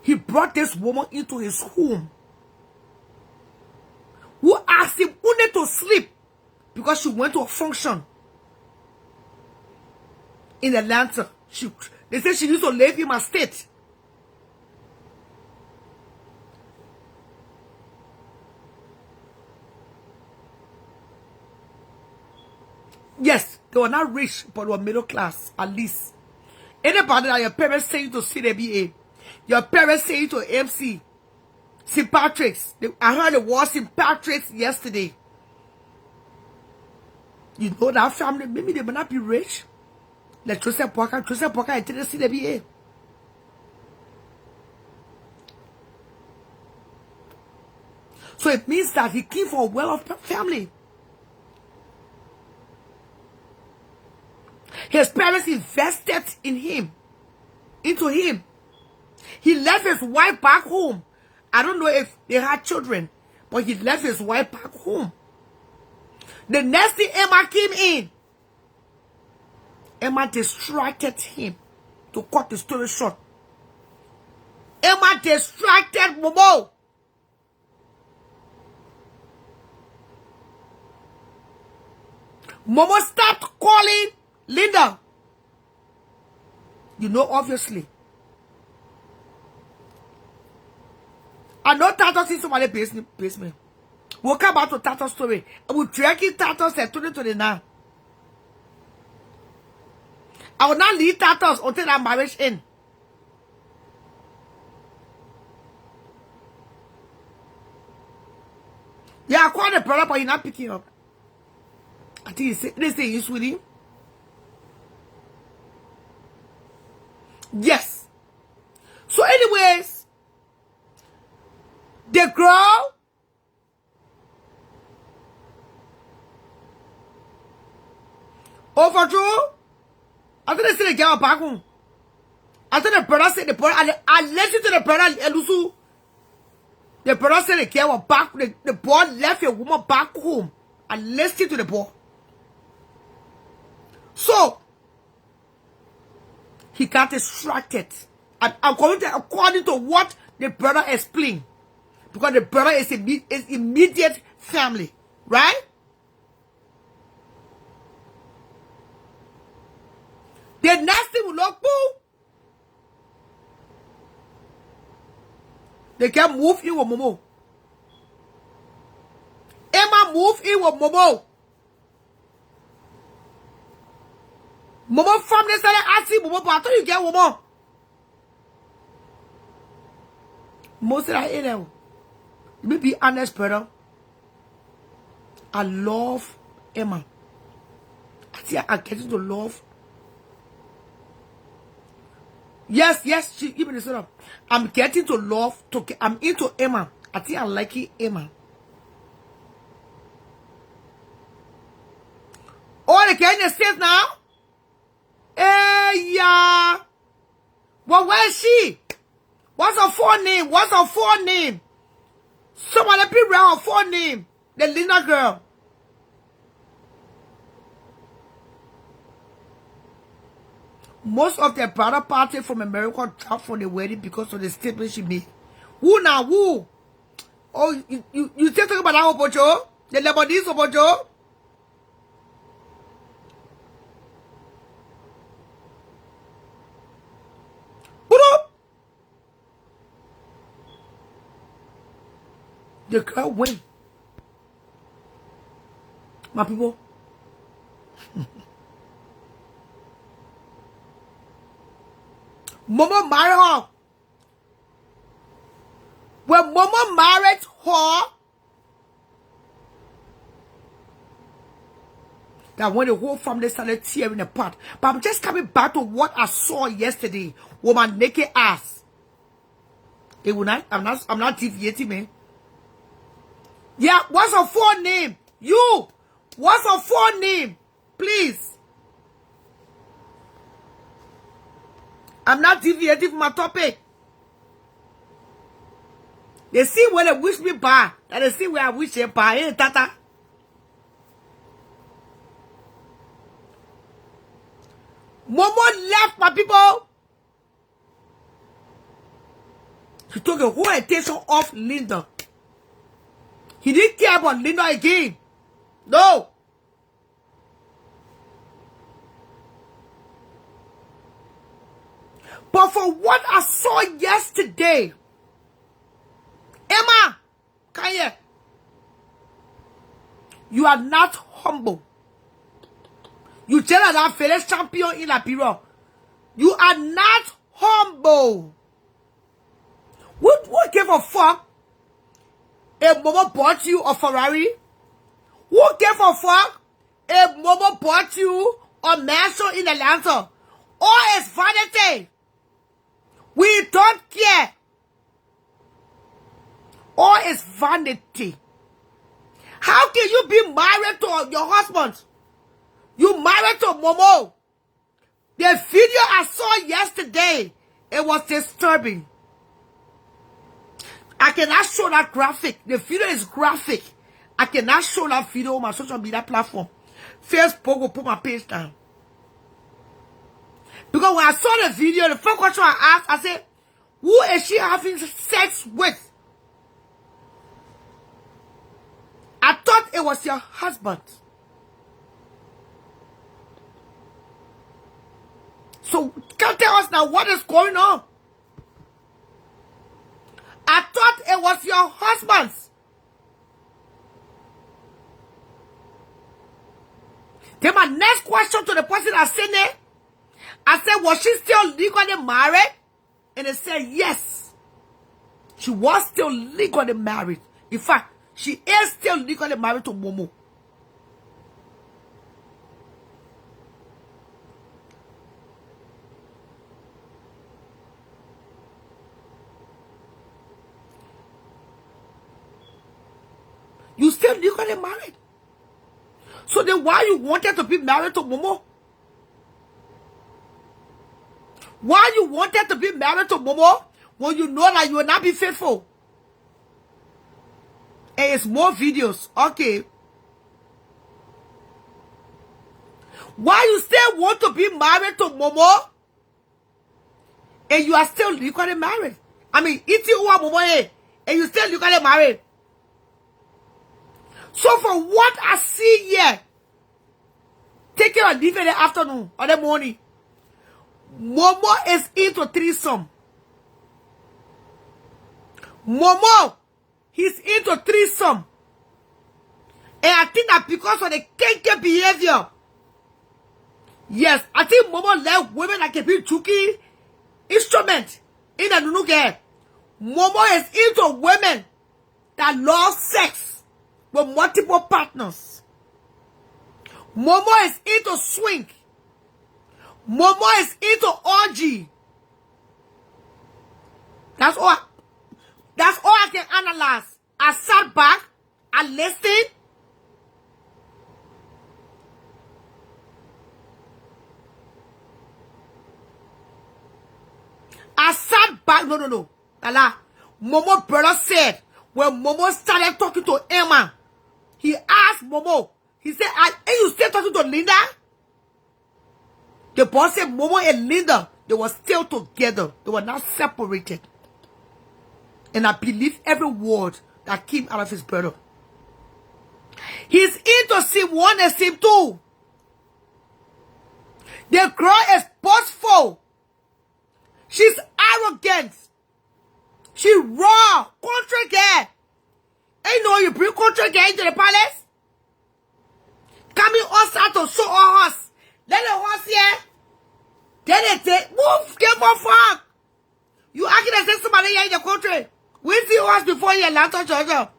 S1: he brought this woman into his home, who asked him only to sleep because she went to a function in Atlanta. They said she used to live in my state. Yes, they were not rich, but were middle class, at least. Anybody that your parents send you to CWA, your parents send you to MC, St. Patrick's. I heard it was St. Patrick's yesterday. You know that family, maybe they may not be rich, Le Joseph Poka était ici de billets. So it means that he came from a well-off family. His parents invested into him. He left his wife back home. I don't know if they had children, but he left his wife back home. The next thing Emma came in, Emma distracted him. To cut the story short, Emma distracted Momo. Momo stopped calling Linda. You know, obviously. I know Tato see somebody basement. We'll come back to Tato's story. I will drag in Tato's at 2029. I will not leave Tato's until that marriage ends. Yeah, I called the brother, but he's not picking up. I think they say he's with him. Yes. So anyways, the girl overdrew. I think they said the girl back home. I think the brother said the brother, I listened to the brother, Elusu. The brother said the girl was back, the boy left a woman back home. I listened to the boy. So, he got distracted. According to what the brother explained. Because the brother is immediate family. Right? The next thing will look, boom. They can move in with Momo. Emma move in with Momo. Momo family started asking Momo, but I thought you get Momo. Most of that area. Let me be honest, brother. I love Emma. I think I'm getting to love. Yes, she even said up. I'm getting to love. I'm into Emma. I think I'm liking Emma. Oh, the Kenya States now? Hey, yeah. Well, where is she? What's her full name? Some of the people have her full name. The Linda girl. Most of the brother party from America dropped from the wedding because of the statement she made. Who now? Who? Oh, you still talking about that Obojo? The Lebanese Obojo? The girl went. My people. Momo married her. When Momo married her, that when the whole family started tearing apart. But I'm just coming back to what I saw yesterday with my naked ass. It will not. I'm not deviating, man. Yeah, what's her full name? You. What's her full name? Please. I'm not deviating from my topic. They see where they wish me by, and they see where I wish they by. Hey, Tata. Momo left, my people. He took a whole attention off Linda. He didn't care about Linda again. No. But for what I saw yesterday, Emma, Kanye, you are not humble. You tell her that fellow champion in Liberia. You are not humble. What gave a fuck if Momo bought you a Ferrari? Who gave a fuck if Momo bought you a mansion in Atlanta? All is vanity. We don't care. All is vanity. How can you be married to your husband? You married to Momo. The video I saw yesterday, it was disturbing. I cannot show that graphic. The video is graphic. I cannot show that video on my social media platform. Facebook will put my page down. Because when I saw the video, the first question I asked, I said, who is she having sex with? I thought it was your husband. So, can tell us now what is going on? I thought it was your husband's. Then my next question to the person I sent it, I said, was she still legally married? And they said, yes. She was still legally married. In fact, she is still legally married to Momo. You still legally married. So then why you wanted to be married to Momo? Why you wanted to be married to Momo when you know that you will not be faithful? And it's more videos. Okay. Why you still want to be married to Momo? And you are still legally married. I mean, it's you are Momo, and you still legally married. So for what I see here, take care of leave in the afternoon or the morning. Momo is into threesome. Momo, he's into threesome. And I think that because of the kinky behavior, yes, I think Momo left women that can be chuki instrument in the nunuke. Momo is into women that love sex with multiple partners. Momo is into swing. Momo is into orgy. That's all I can analyze. I sat back, I listened. I sat back. No. Allah. Momo brother said, when Momo started talking to Emma, he asked Momo, he said, are you still talking to Linda? The boss said Momo and Linda, they were still together. They were not separated. And I believe every word that came out of his brother. He's into scene 1 and scene 2. The girl is boastful. She's arrogant. She raw, country girl. Ain't know you bring country girl into the palace? Coming outside to show her horse. Let the horse here. Then they take, move, get more fuck. You acting as if somebody here in the country. We see horse before you land on Georgia.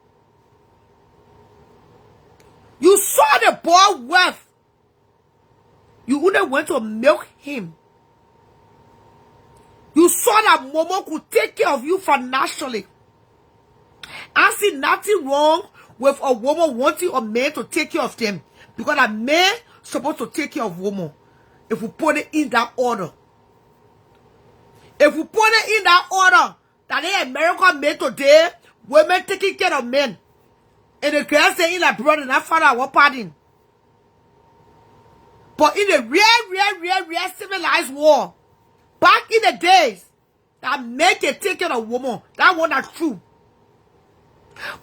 S1: You saw the boy wealth. You wouldn't want to milk him. You saw that Momo could take care of you financially. I see nothing wrong with a woman wanting a man to take care of them. Because a man is supposed to take care of woman. If we put it in that order. If we put it in that order, that the American men today, women taking care of men. And the girls saying like brother, not father, what pardon. But in the real civilized war, back in the days, that men can take care of woman. That one is true.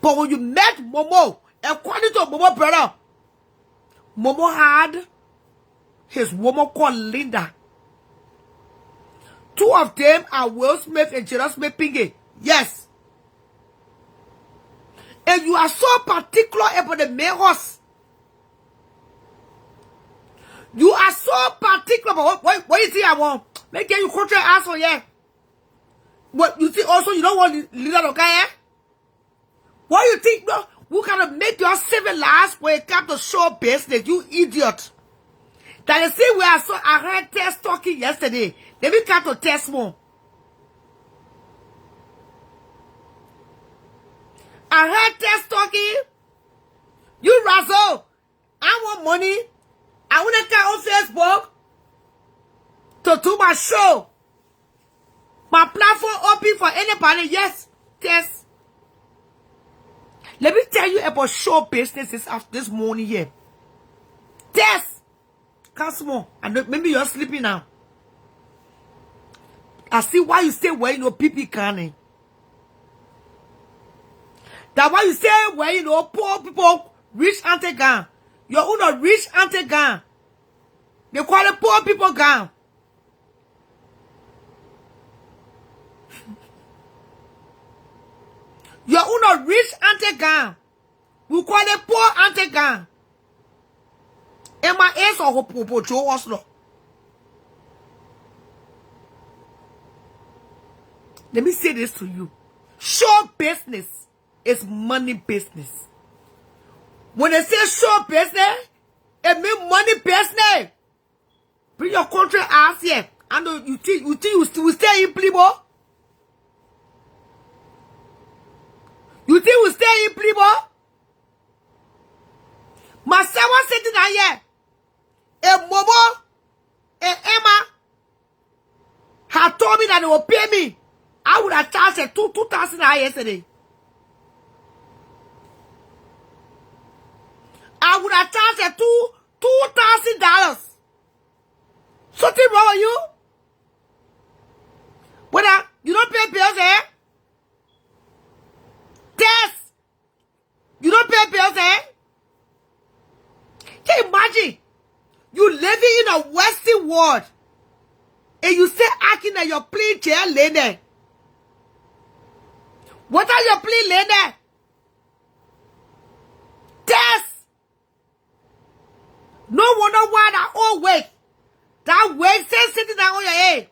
S1: But when you met Momo, according to Momo brother, Momo had his woman called Linda. 2 of them are Will Smith and Jada Smith Pingy. Yes. And you are so particular about the main horse. You are so particular about what you think I want. Make you country asshole, yeah. What you think also you don't want Linda to okay, yeah? What you think, bro? Who kind of make your civilized when it comes to show business, you idiot? That you see where I heard Tess talking yesterday. Let me come to Tess more. I heard Tess talking. You Razzle, I want money. I want to come on Facebook to do my show. My platform open for anybody. Yes, Tess. Let me tell you about show businesses after this morning here. Tess, come small. And maybe you're sleeping now. I see why you say where you know people canning. That's why you say where you know poor people, rich auntie gun. Your own rich auntie gun. They call it poor people gun. Your own rich auntie gun. We call it poor auntie gun. And my ass or popo Joe Oslo. Let me say this to you. Show business is money business. When they say show business, it means money business. Bring your country ass here. I know you think you stay in Plibo? You think we stay in Plibo? My son was sitting down here. A Momo, a Emma had told me that they will pay me. I would have charged her 2,000 yesterday. I would have charged her $2,000. Something wrong with you? Whether you don't pay bills, eh? Yes. You don't pay bills, eh? Can you imagine? You living in a Western world and you say acting that you're playing jail lady. What are you playing lady? Yes. No wonder why that old weight. That weight still sitting down on your head.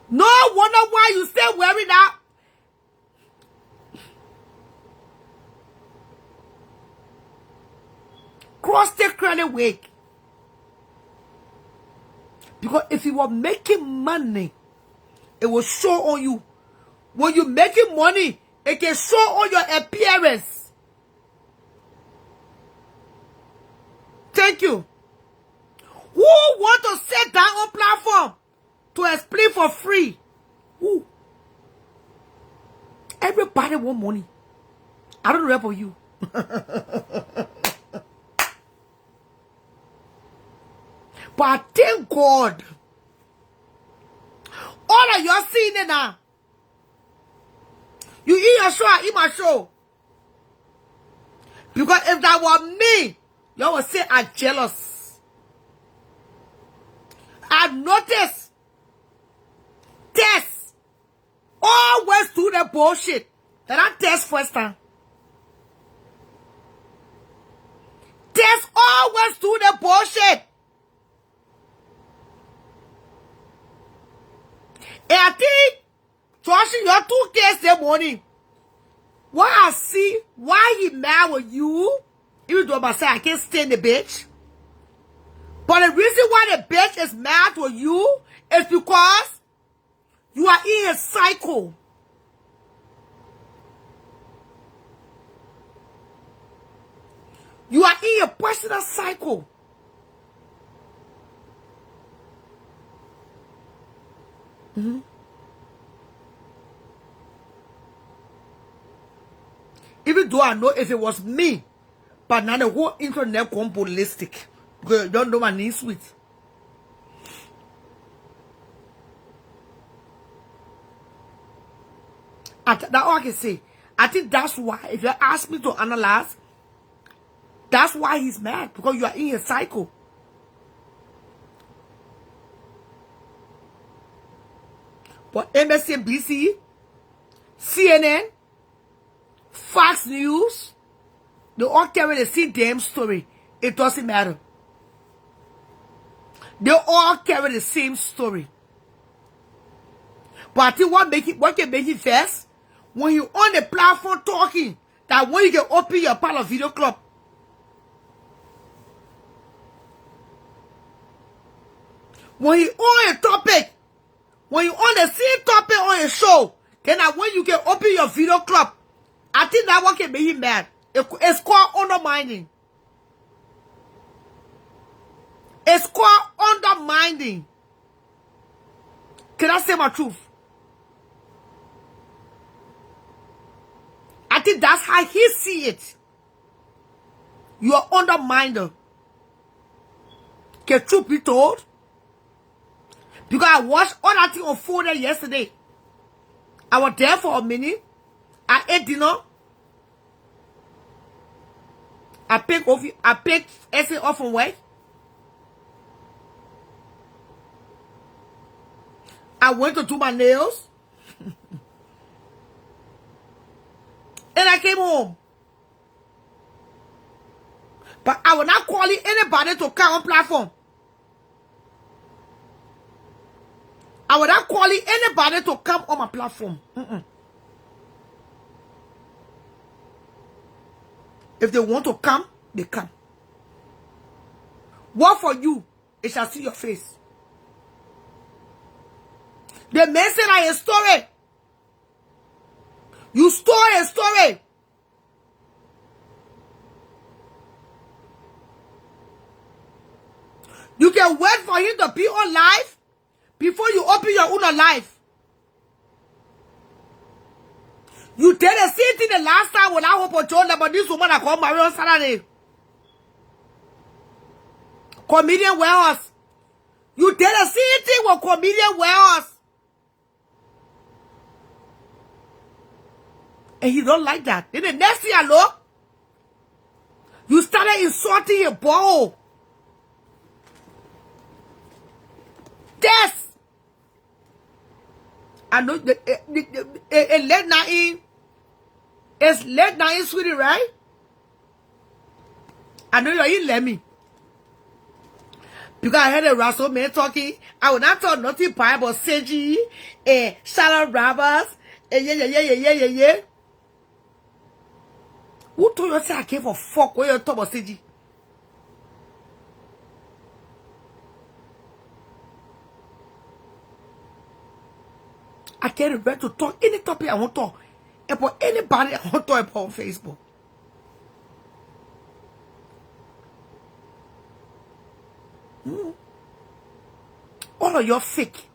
S1: No wonder why you still wearing that. Cross the credit wig. Because if you were making money, it will show on you. When you're making money, it can show on your appearance. Thank you. Who want to sit down on platform to explain for free? Who? Everybody want money. I don't know about you. But I thank God. All of y'all seeing it now. You eat your show, I eat my show. Because if that were me, y'all would say I'm jealous. I've noticed. Tess always do the bullshit. That I test first time. Tess always do the bullshit. And I think, Joshua, your 2 kids that morning. What I see, why he mad with you, even though I say I can't stand the bitch. But the reason why the bitch is mad with you is because you are in a cycle. You are in a personal cycle. Even though I know if it was me, but now the whole internet gone ballistic. Because you don't know my knees sweet. That's all I can say. I think that's why, if you ask me to analyze, that's why he's mad. Because you are in a cycle. But MSNBC, CNN, Fox News, they all carry the same damn story. It doesn't matter. They all carry the same story. But I think what can make it first, when you on the platform talking, that when you can open your part of video club. When you on a topic, when you on the same topic on a show, then when you can open your video club, I think that one can make him mad. It's called undermining. It's called undermining. Can I say my truth? I think that's how he see it. You are underminer. Can truth be told? Because I watched all that thing unfolded yesterday. I was there for a minute. I ate dinner. I picked Essay off from work. I went to do my nails. And I came home. But I will not call anybody to come on platform. I will not call anybody to come on my platform. If they want to come, they come. What for you? They shall see your face. The man said I a story. You stole a story. You can wait for him to be on live before you open your own life. You did the same thing the last time when I hope on John about this woman I called Marie on Saturday. Comedian warehouse. You did the same thing with comedian warehouse. And he don't like that. Then the next thing I look, you started insulting your ball. Yes. I know it's late night. It's late night, sweetie, right? I know you're in Lemmy. Because I heard a Russell man talking. I will not talk nothing about Seji, Charlotte Roberts, yeah. Who told you say I came for fuck when you talk about Seji? I can't remember to talk any topic I want to talk about anybody I want to talk about on Facebook. All of your fake.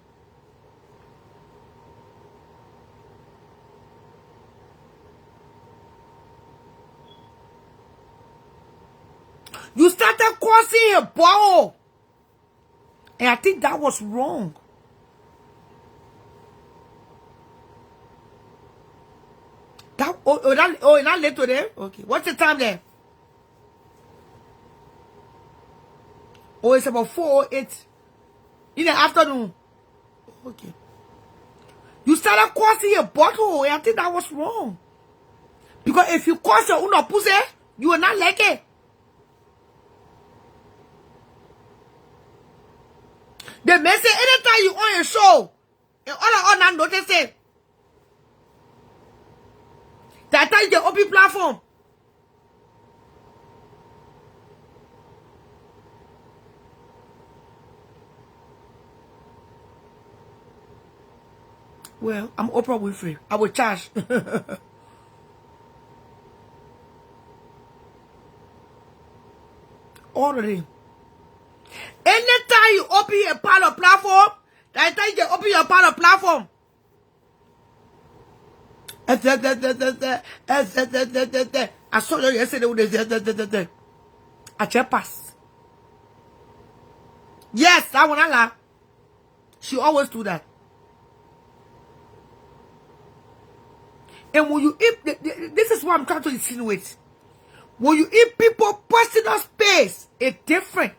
S1: You started causing a ball. And I think that was wrong. It's not late today? Okay. What's the time there? Oh, it's about 4:08 in the afternoon. Okay. You started causing a bottle. I think that was wrong. Because if you cause your own pussy, you will not like it. The man say anytime you on your show, and all not notice it. That time you open platform. Well, I'm Oprah Winfrey. I will charge. Already. Anytime you open a part of platform, that time you open your part of platform. I saw you yesterday with I just pass. Yes, that one I laugh. She always do that. And when you eat, this is what I'm trying to insinuate. When you eat people personal space, it's different.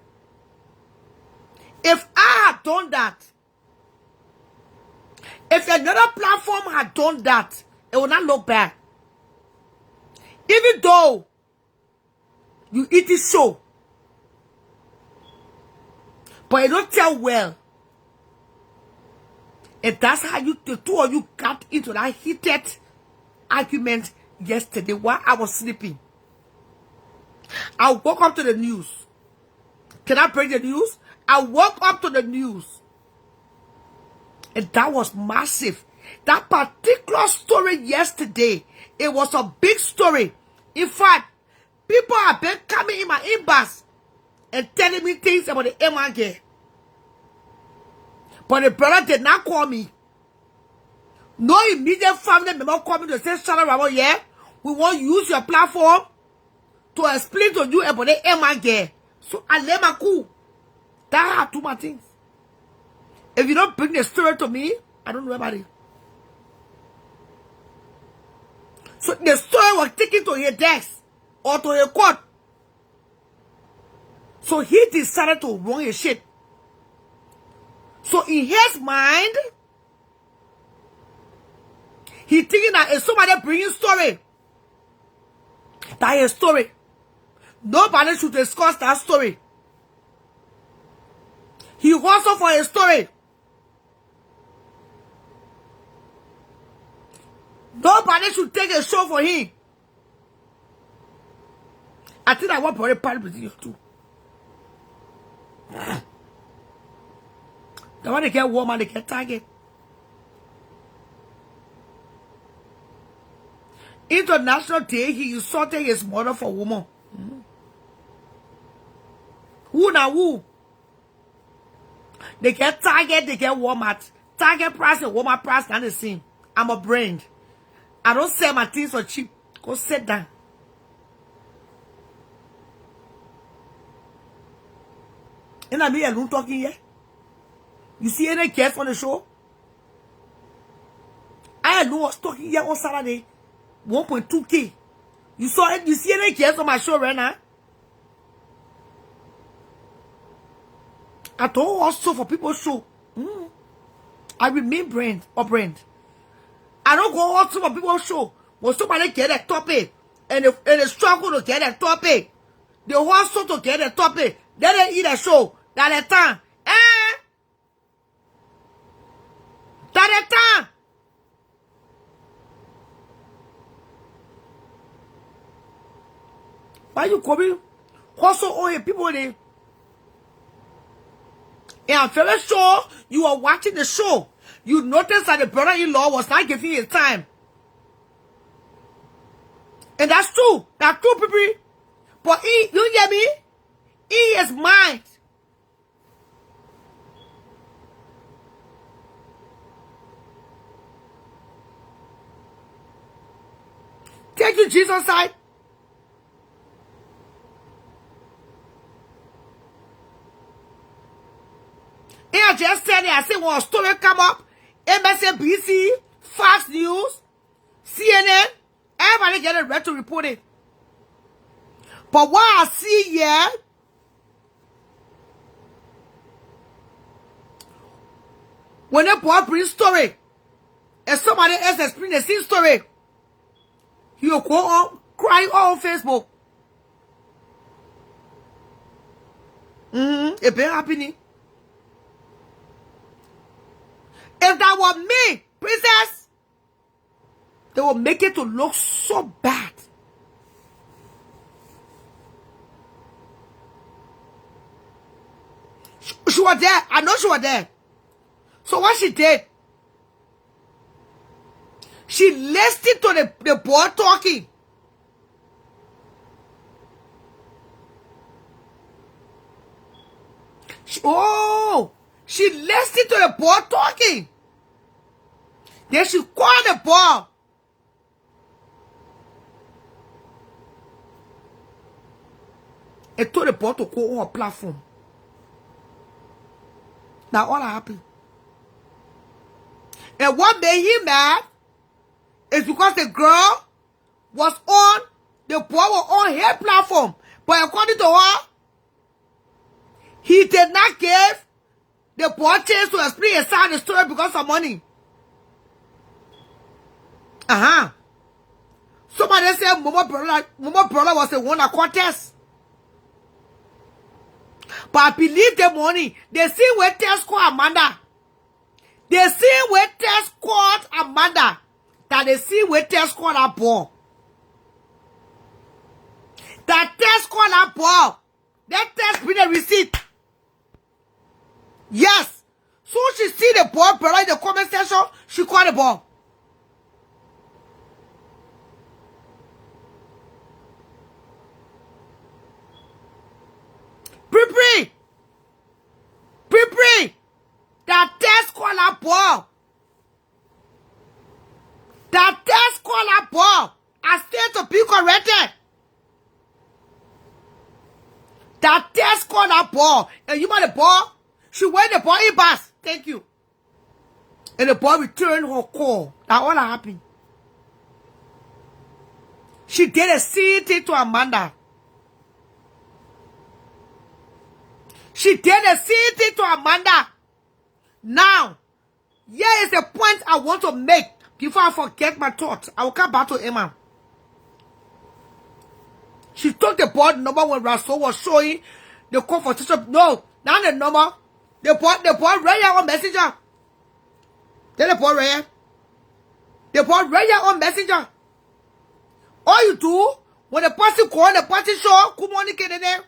S1: If I had done that, if another platform had done that, it will not look bad. Even though you eat it show, but it don't tell well. And that's how the two of you got into that heated argument yesterday while I was sleeping. I woke up to the news. Can I break the news? I woke up to the news. And that was massive. That particular story yesterday, it was a big story. In fact, people have been coming in my inbox and telling me things about the M1 girl. But the brother did not call me. No immediate family member called me to say, Shadow Ramon, yeah, we want to use your platform to explain to you about the M1 girl. So I let my cool. That had too much things. If you don't bring the story to me, I don't know about it. So the story was taken to your desk or to your court. So he decided to run his shit. So in his mind, he thinking that if somebody bringing story, that is story. Nobody should discuss that story. He also for a story. Nobody should take a show for him. I think I want to part with you too. The one they get warm and they get target. International Day, he insulted his mother for woman. Who now who? They get Target, they get Walmart. Target price and Walmart price not the same. I'm a brand. I don't sell my things for cheap. Go sit down. And I mean, I'm talking here. You see any guests on the show? I was talking here on Saturday. 1.2K. You saw it? You see any guests on my show right now? I told also for people's show. I remain brand. I don't go also for people's show. When somebody get a topic and they struggle to get a topic, they hustle to get a topic, then they eat a show. That the time. That the time. Why you coming? Hustle all your people there. And I'm very sure you are watching the show. You noticed that the brother-in-law was not giving his time. And that's true. That's true, people. But he, you hear me? He is mine. Thank you, Jesus side. And I just said it. I said, when a story come up, MSNBC, Fox News, CNN, everybody get it ready to report it. But what I see here, when a boy brings story, and somebody else explain the same story, he will go on crying on Facebook. It been happening. If that was me, princess, they will make it to look so bad. She was there. I know she was there. So what she did, she listened to the boy talking. She listened to the boy talking. Then she called the boy. And told the boy to go on her platform. Now all happened. And what made him mad is because the girl was on, the boy was on her platform. But according to her, he did not give the boy chance to explain his side of the story because of money. Somebody said Mama brother was the one that contest. But I believe the money. They see where test called Amanda. They see where test called Amanda. That they see where test called that boy. That test called that boy. That test bring a receipt. Yes. So she see the boy brother in the comment section, she called the boy. Pre. That test call a boy. That test call a boy. I stay to be corrected. That test call a boy. And you want the boy? She went the boy in bus. Thank you. And the boy returned her call. That all that happened. She did a CT to Amanda. She did a CT to Amanda. Now, here is the point I want to make before I forget my thoughts. I will come back to Emma. She took the board number when Russell was showing the confrontation. No, not the number. The board right here on Messenger. Then the board right here. The board right here on Messenger. All you do, when the person call, the person show, communicate in there.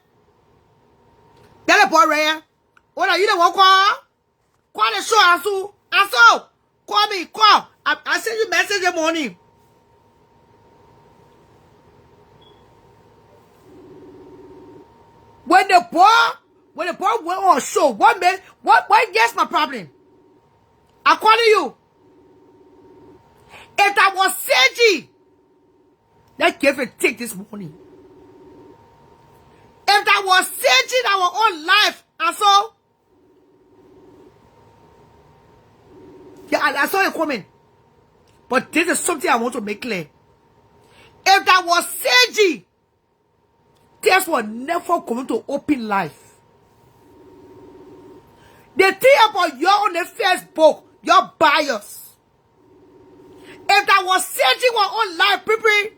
S1: Then the board right here. What are you the one call? Call the show, Asu. Call me, call. I send you message in the morning. When the boy went on show, what guess my problem? According to you, if that was Seji, that gave a take this morning. If that was Seji that was on life, and so, yeah, I saw a comment. But this is something I want to make clear. If that was Seji, this was never going to open life. The thing about you on the Facebook, your bias. If that was Seji was on live, people.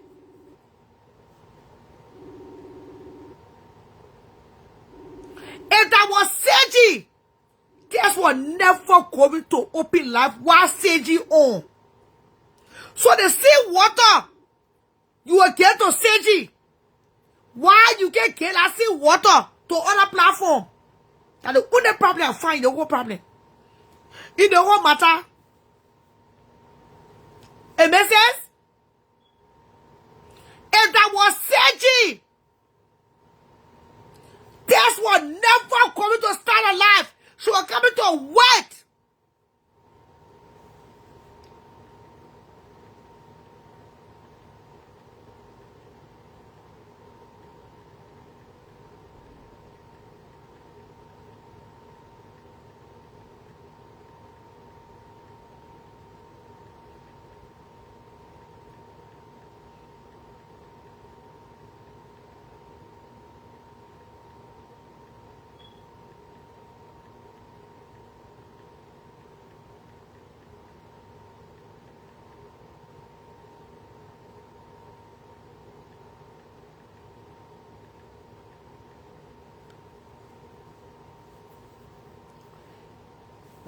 S1: If that was Seji, this was never going to open life while Seji on. So the same water you will get to Seji. Why you can get that same water to other platform? And the only problem I find, the whole problem. In the whole matter. It makes sense? If that was Seji, this was never coming to start a life. She was coming to wait.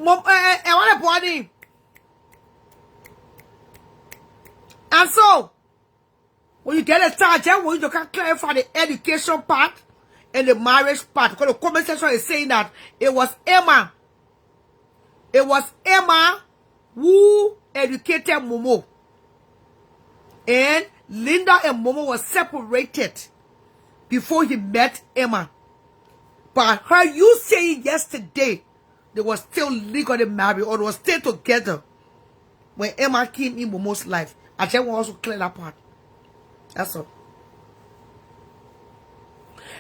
S1: I want a body. And so, when you get a charge, I want you to clarify the education part and the marriage part. Because the comment section is saying that it was Emma. It was Emma who educated Momo. And Linda and Momo were separated before he met Emma. But her you saying yesterday, they were still legally married or they were still together when Emma came in Momo's life. I just want to also clear that part. That's all.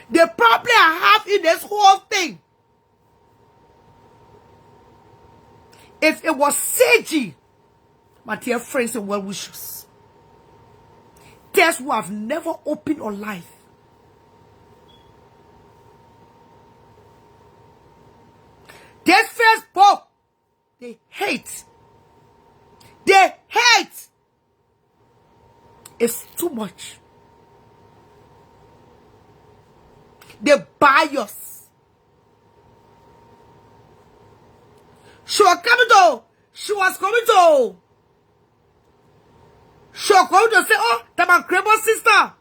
S1: The problem I have in this whole thing, if it was Seji, my dear friends and well wishers, tests who have never opened on life. This Facebook, they hate. They hate. It's too much. The bias. She was coming to say, oh, that's my grandma sister.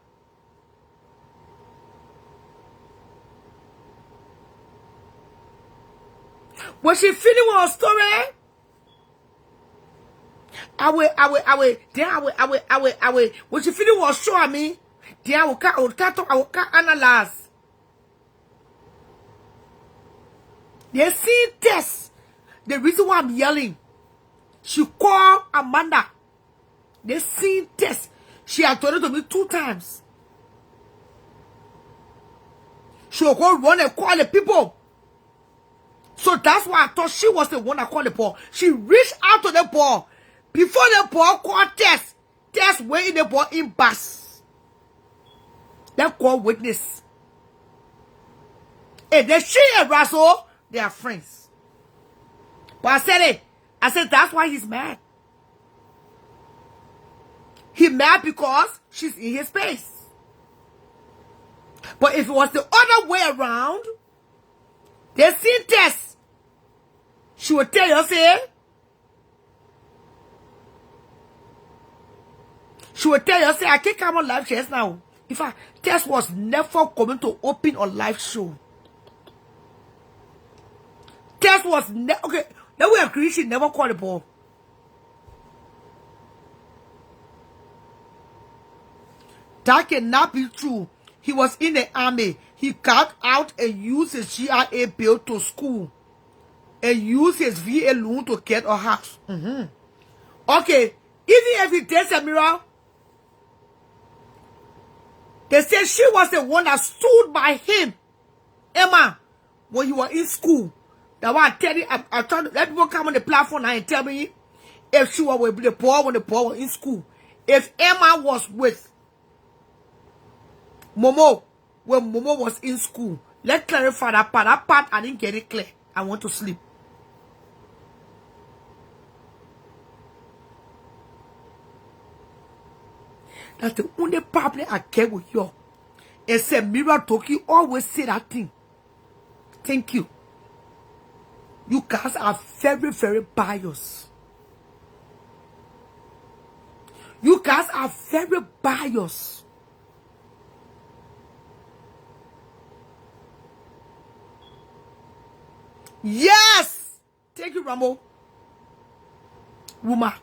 S1: When she finished with her story, I will. When she finished with her show me, then I will analyze. They see this. The reason why I'm yelling. She called Amanda. They see this. She had told it to me 2 times. She will go run and call the people. So that's why I thought she was the one that called the ball. She reached out to the ball. Before the ball called Tess. Tess went in the ball in bus. They call witness. And then she and Russell, they are friends. But I said it. I said that's why he's mad. He mad because she's in his space. But if it was the other way around, they see Tess. She would tell you, say, I can't come on live shows now. In fact, Tess was never coming to open a live show. Tess was never, okay, then we agree she never called the ball. That cannot be true. He was in the army. He got out and used his GIA bill to school. And used his VA loan to get a house. Okay. Even if he did a mirror, they said she was the one that stood by him. Emma, when he was in school. That's why I tell you, I'm trying to let people come on the platform and tell me if she was with the poor when the poor was in school. If Emma was with Momo, when Momo was in school, let's clarify that part. That part, I didn't get it clear. I want to sleep. That's the only problem I get with you. It's a Mira Toki always say that thing. Thank you. You guys are very, very biased. You guys are very biased. Yes! Thank you, Rambo. Woman.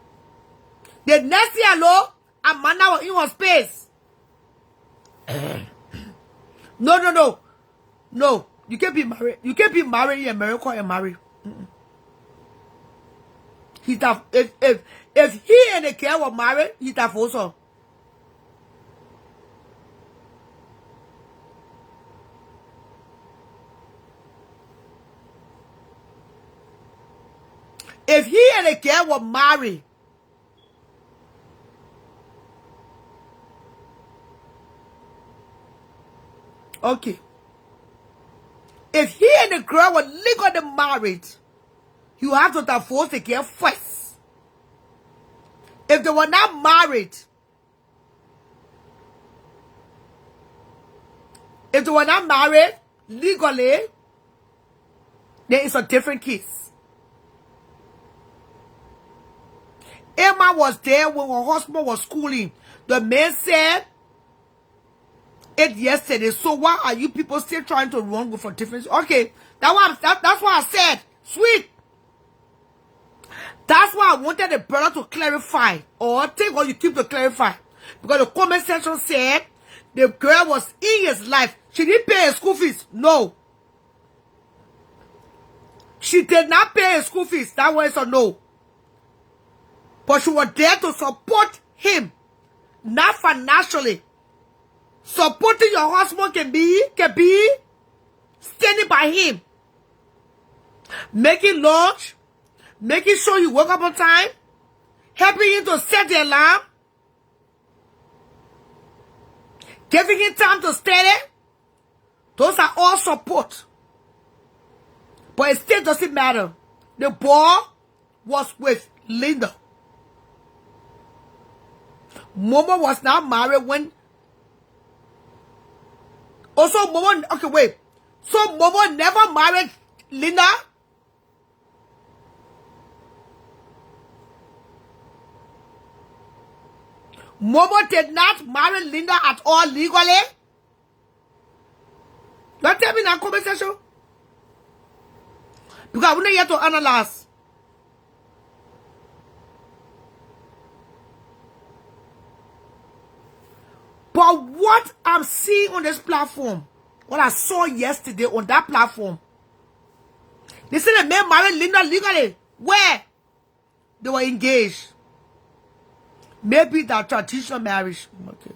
S1: The next year, Lord, Amanda was in her space. No. No. You can't be married. You can't be married in America and married. He'd have, if he and the girl were married, he'd have also. If he and the girl were married, okay. If he and the girl were legally married, you have to divorce the girl first. If they were not married, legally, then it's a different case. Emma was there when her husband was schooling. The man said it yesterday. So why are you people still trying to run with a difference? Okay, that's why I said, sweet. That's why I wanted the brother to clarify. Or take what you keep to clarify. Because the comment section said the girl was in his life. She didn't pay his school fees. No. She did not pay his school fees. That was a no. But she was there to support him. Not financially. Supporting your husband can be standing by him. Making lunch. Making sure you wake up on time. Helping him to set the alarm. Giving him time to study. Those are all support. But it still doesn't matter. The boy was with Linda. Momo was not married when... Also, Momo... Okay, wait. So, Momo never married Linda? Momo did not marry Linda at all legally? Don't tell me in that conversation. Because we're not here to analyze. But what I'm seeing on this platform, what I saw yesterday on that platform, they said the man married Linda legally. Where? They were engaged. Maybe that traditional marriage. Okay.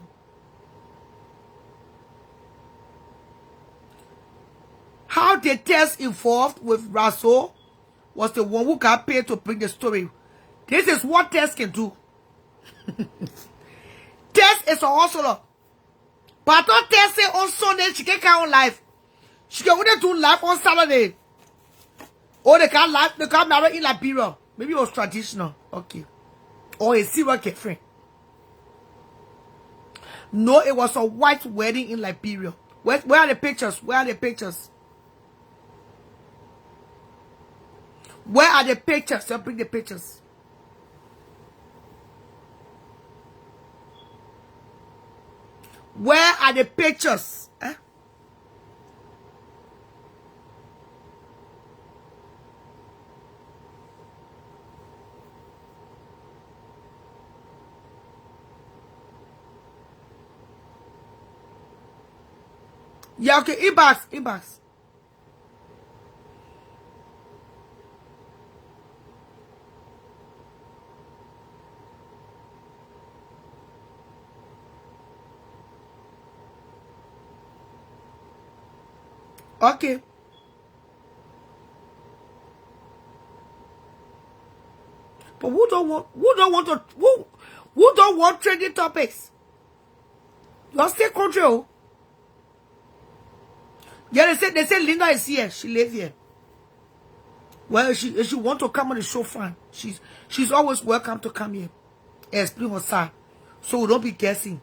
S1: How the test involved with Raso was the one who got paid to bring the story. This is what test can do. Test is a hustler. But don't test it on Sunday, she can count on life. She can only do life on Saturday. Or they can't marry in Liberia. Maybe it was traditional. Okay. Or a serial girlfriend. No, it was a white wedding in Liberia. Where are the pictures? Where are the pictures? Where are the pictures? I'll bring the pictures. Where are the pictures? Eh? Yeah, okay, inbox. Okay. But who don't want trending topics? You stay control. Yeah, they say Linda is here. She lives here. Well, if she want to come on the show, fine. She's always welcome to come here. Explain what's side. So we don't be guessing.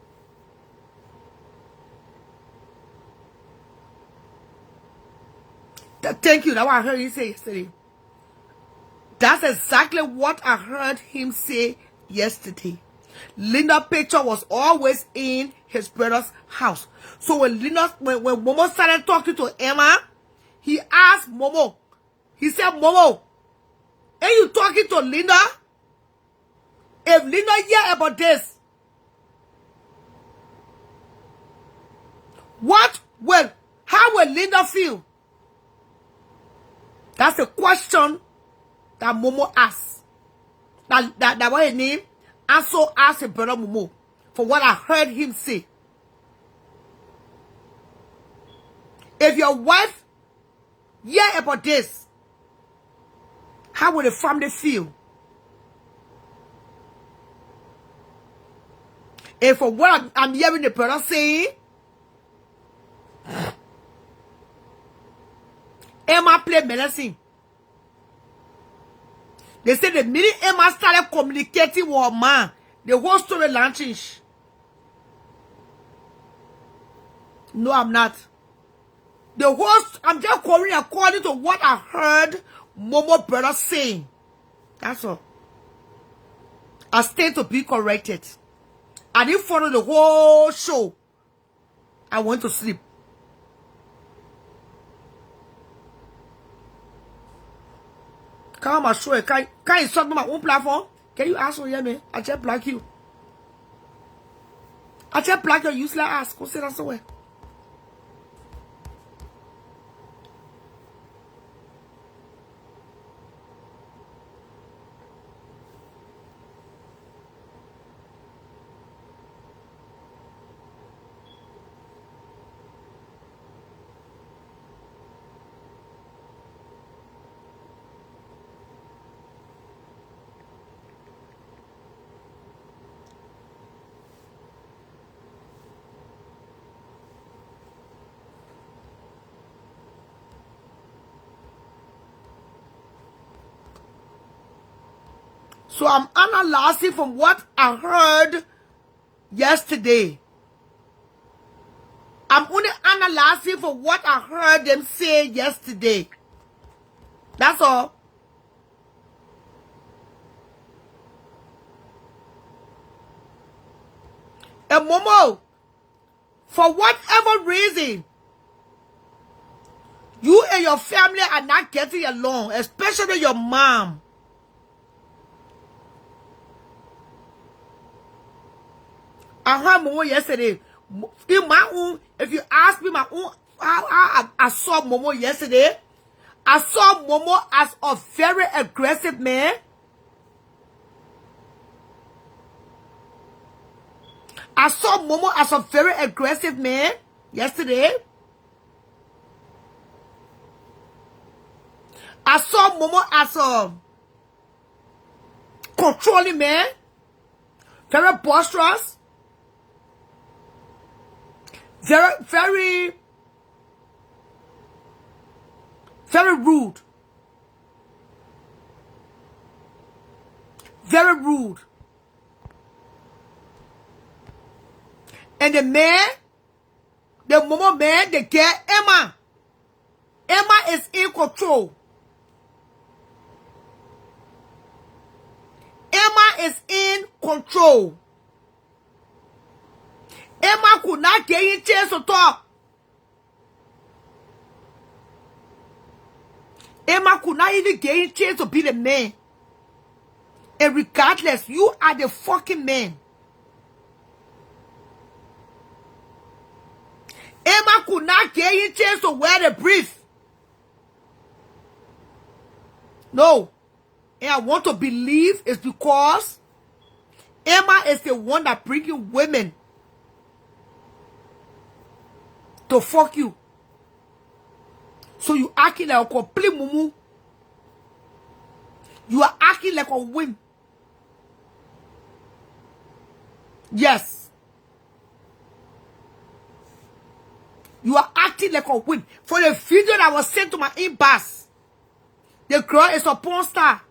S1: Thank you. That's what I heard you say yesterday. That's exactly what I heard him say yesterday. Linda's picture was always in his brother's house. So when Momo started talking to Emma, he asked Momo. He said, Momo, are you talking to Linda? If Linda hear about this, how will Linda feel? That's the question that Momo asked. That was his name. Also asked his brother Momo. For what I heard him say. If your wife hear about this, how will the family feel? And from what I'm hearing the brother saying, Emma played medicine. They said the minute Emma started communicating with her man, the whole story changed. No, I'm not. I'm just calling according to what I heard Momo brother saying. That's all. I stayed to be corrected. I didn't follow the whole show. I went to sleep. Come on, show it. Can you stop my own platform? Can you ask for me? I just block you. I just block your useless ass. Go sit down somewhere. So I'm analyzing from what I heard yesterday. I'm only analyzing from what I heard them say yesterday. That's all. And Momo, for whatever reason, You and your family are not getting along, especially your mom. I heard Momo yesterday. In my own, if you ask me my own, how I saw Momo yesterday, I saw Momo as a very aggressive man. I saw Momo as a very aggressive man yesterday. I saw Momo as a controlling man, very boisterous, very rude. Very rude. And the man, the Momo man, the girl, Emma. Emma is in control. Emma is in control. Emma could not get in chance to talk. Emma could not even get in chance to be the man. And regardless, you are the fucking man. Emma could not get in chance to wear the brief. No. And I want to believe it's because Emma is the one that bringing women to fuck you. So you acting like a complete mumu. You are acting like a wimp. Yes. You are acting like a wimp. For the video that was sent to my inbox, the girl is a porn star.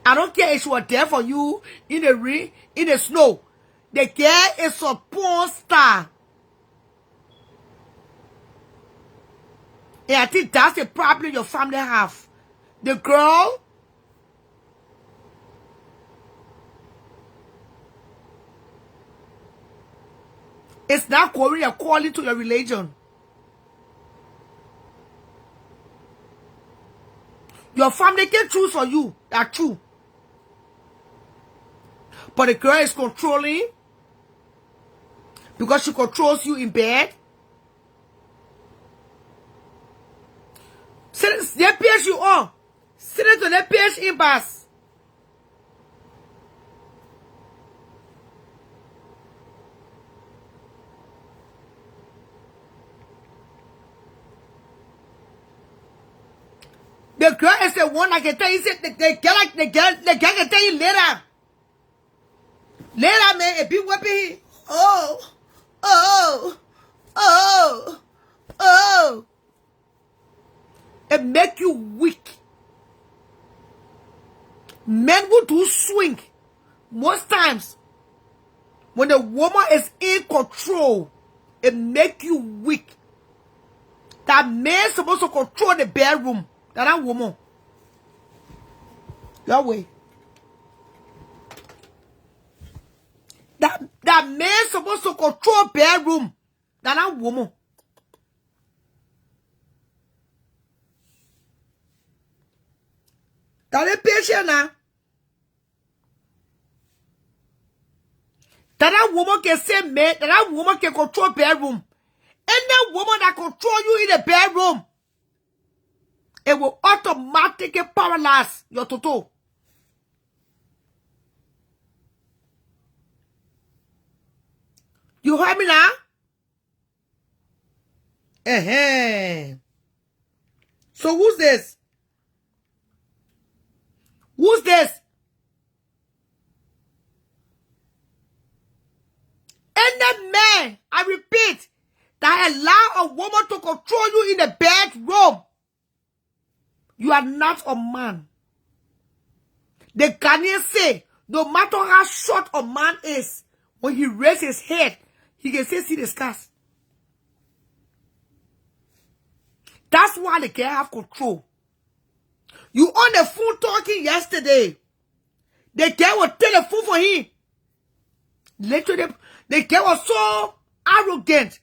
S1: I don't care if she was there for you in the rain, in the snow. The girl is a porn star. And I think that's the problem your family have. The girl is not going according to your religion. Your family can choose for you. That's true. But the girl is controlling because she controls you in bed. They pierce you on. Send it to the pierce in bus. The girl is the one I can tell you. The girl can tell you later. Later, man, if you whipping, it make you weak. Men who do swing, most times, when the woman is in control, it make you weak. That man supposed to control the bedroom. That woman. Your way. That man supposed to control bedroom. That woman. That is patient now. That woman can say man, that woman can control bedroom. Any woman that control you in the bedroom, it will automatically paralyze your toto. You heard me now? So who's this? Who's this? Any man, I repeat, that allow a woman to control you in the bedroom, you are not a man. The Ghanaians say, no matter how short a man is, when he raises his head, he can still see the scars. That's why the girl have control. You on the phone talking yesterday. The girl was telephone for him. Literally, the girl was so arrogant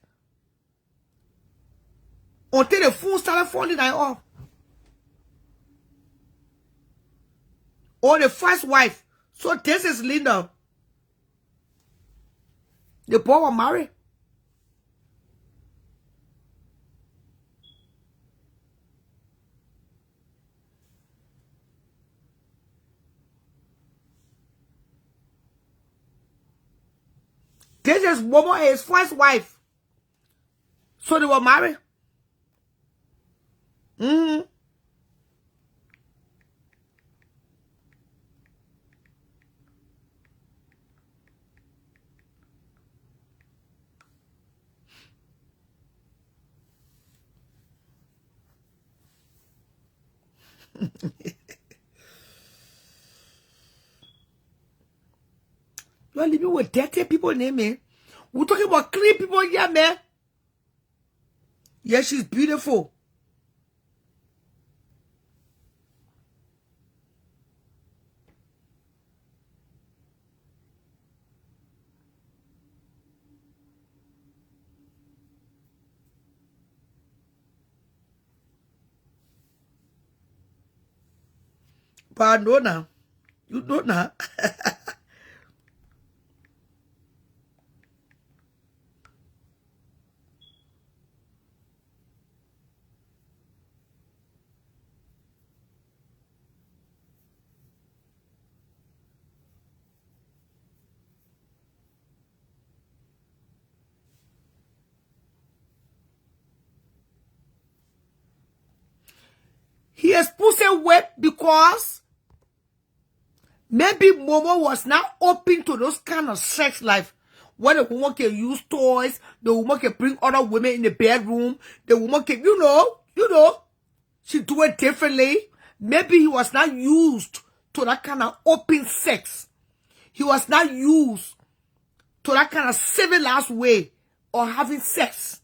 S1: until the phone started falling off. Or the first wife. So this is Linda. The boy was married. This is Momo, his first wife. So they were married. You are living with dirty people name, man. We're talking about clean people here, man. Yes, she's beautiful. But I know now. You know now. He is pushing weight because maybe Momo was not open to those kind of sex life. Where the woman can use toys, the woman can bring other women in the bedroom, the woman can, you know, she do it differently. Maybe he was not used to that kind of open sex. He was not used to that kind of civilized way of having sex.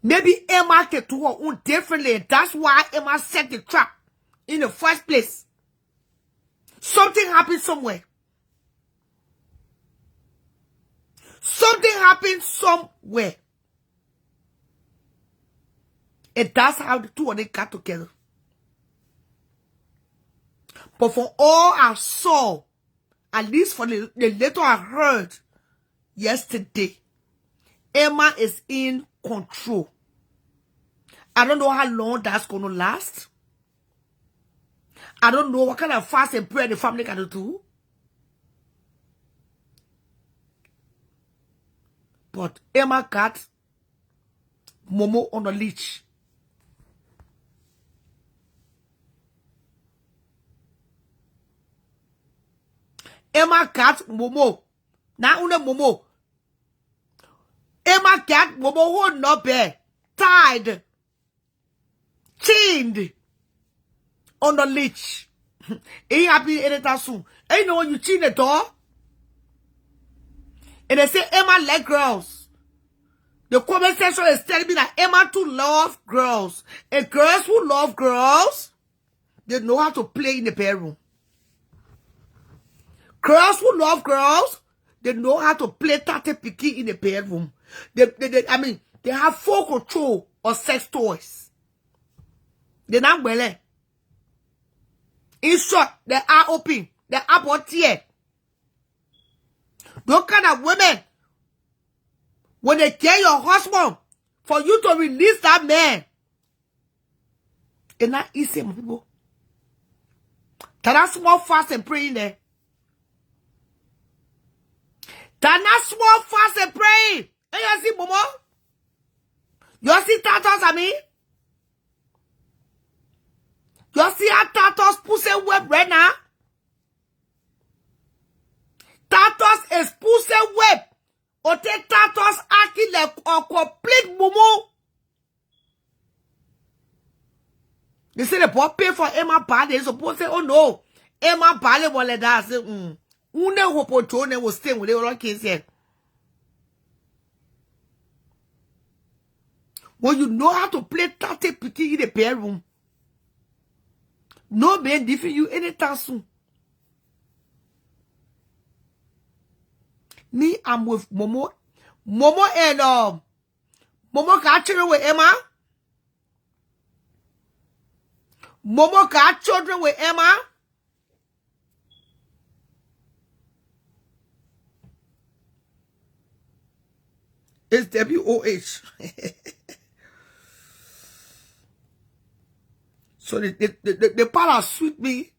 S1: Maybe Emma can do her own differently. That's why Emma set the trap in the first place. Something happened somewhere. Something happened somewhere. And that's how the two of them got together. But for all I saw, at least for the little I heard yesterday, Emma is in control. I don't know how long that's going to last. I don't know what kind of fast and prayer the family can do. But Emma got Momo on the leash. Emma got Momo. Not only Momo. Emma got Momo hold not bad. Tied. Chained. On the leash. Ain't happy anytime soon. Ain't know when you chain the door. And they say Emma like girls. The comment section is telling me that Emma too love girls. And girls who love girls, they know how to play in the bedroom. Girls who love girls, they know how to play tate piki in the bedroom. They have full control of sex toys. They're not well. In short, they are open. They are about here. Those kind of women, when they get your husband, for you to release that man, it's not easy, my people. That small fast and praying there. That not small fast and praying. Hey, you see, Momo? You see tatas, I mean? You see how tatas pussy web right now? Tatas is pussy web. Or take tatas acting like a complete Momo. They say the boy pay for Emma Bale. They supposed to say, oh no. Emma Bale was like that. I say, Une hopo Jones was staying with the other kids here. When you know how to play tate piki in the bedroom, no man defeat you anytime soon. Me, I'm with Momo. Momo and Momo got children with Emma. Momo got children with Emma. It's WOH. So the part that suit me.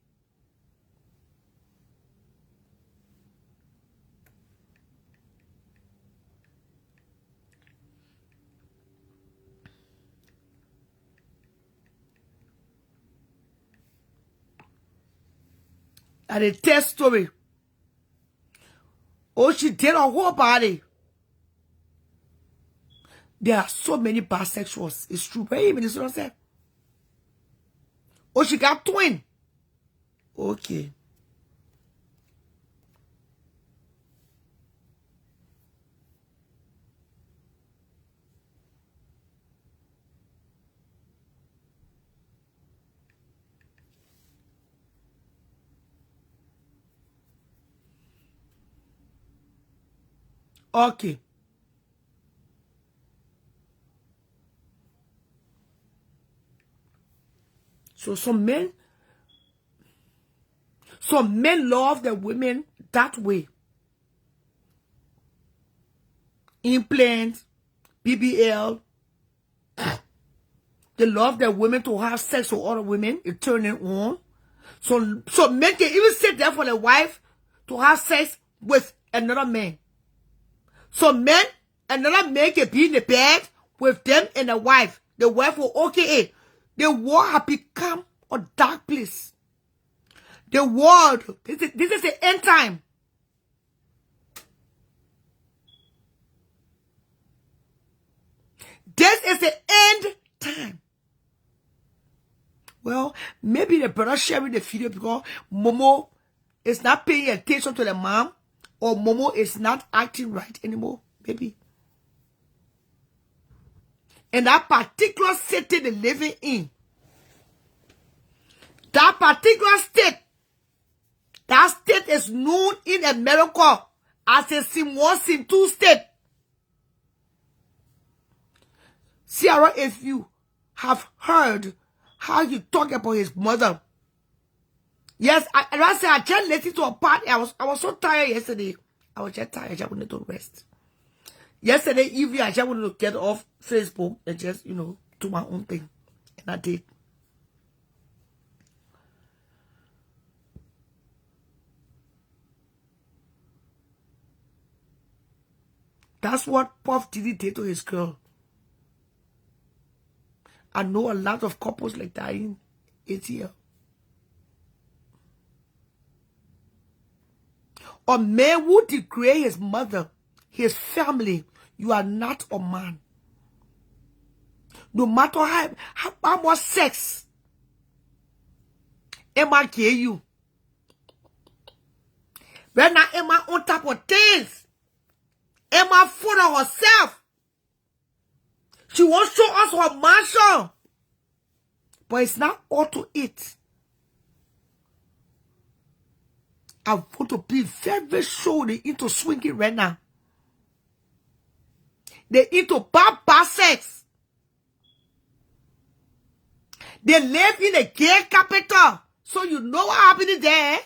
S1: And the test story. Oh, she did her whole body. There are so many bisexuals. It's true. But even this one said. Oh, she got twin. Okay. Okay. So some men love the women that way. Implants, BBL. They love the women to have sex with other women. It turn it on. So men can even sit there for the wife to have sex with another man. So men, another man can be in the bed with them and the wife. The wife will okay. The world has become a dark place. The world, this is the end time. This is the end time. Well, maybe the brother sharing the video because Momo is not paying attention to the mom, or Momo is not acting right anymore. Maybe. And that particular city they're living in, that particular state, that state is known in America as a Sim 1, Sim 2 state. Sierra, if you have heard how he talked about his mother. Yes, I just listened to a part. I was so tired yesterday. I was just tired. I just wanted to rest. Yesterday evening, I just wanted to get off Facebook and just, do my own thing. And I did. That's what Puff Diddy did to his girl. I know a lot of couples like that in ATL. A man who degrade his mother, his family, you are not a man. No matter how much sex Emma gave you. Right now, Emma on top of things. Emma full of herself. She won't show us her mansion. But it's not all to it. I want to be very, very sure they into swinging right now. They into bad sex. They live in a gay capital. So you know what happened there.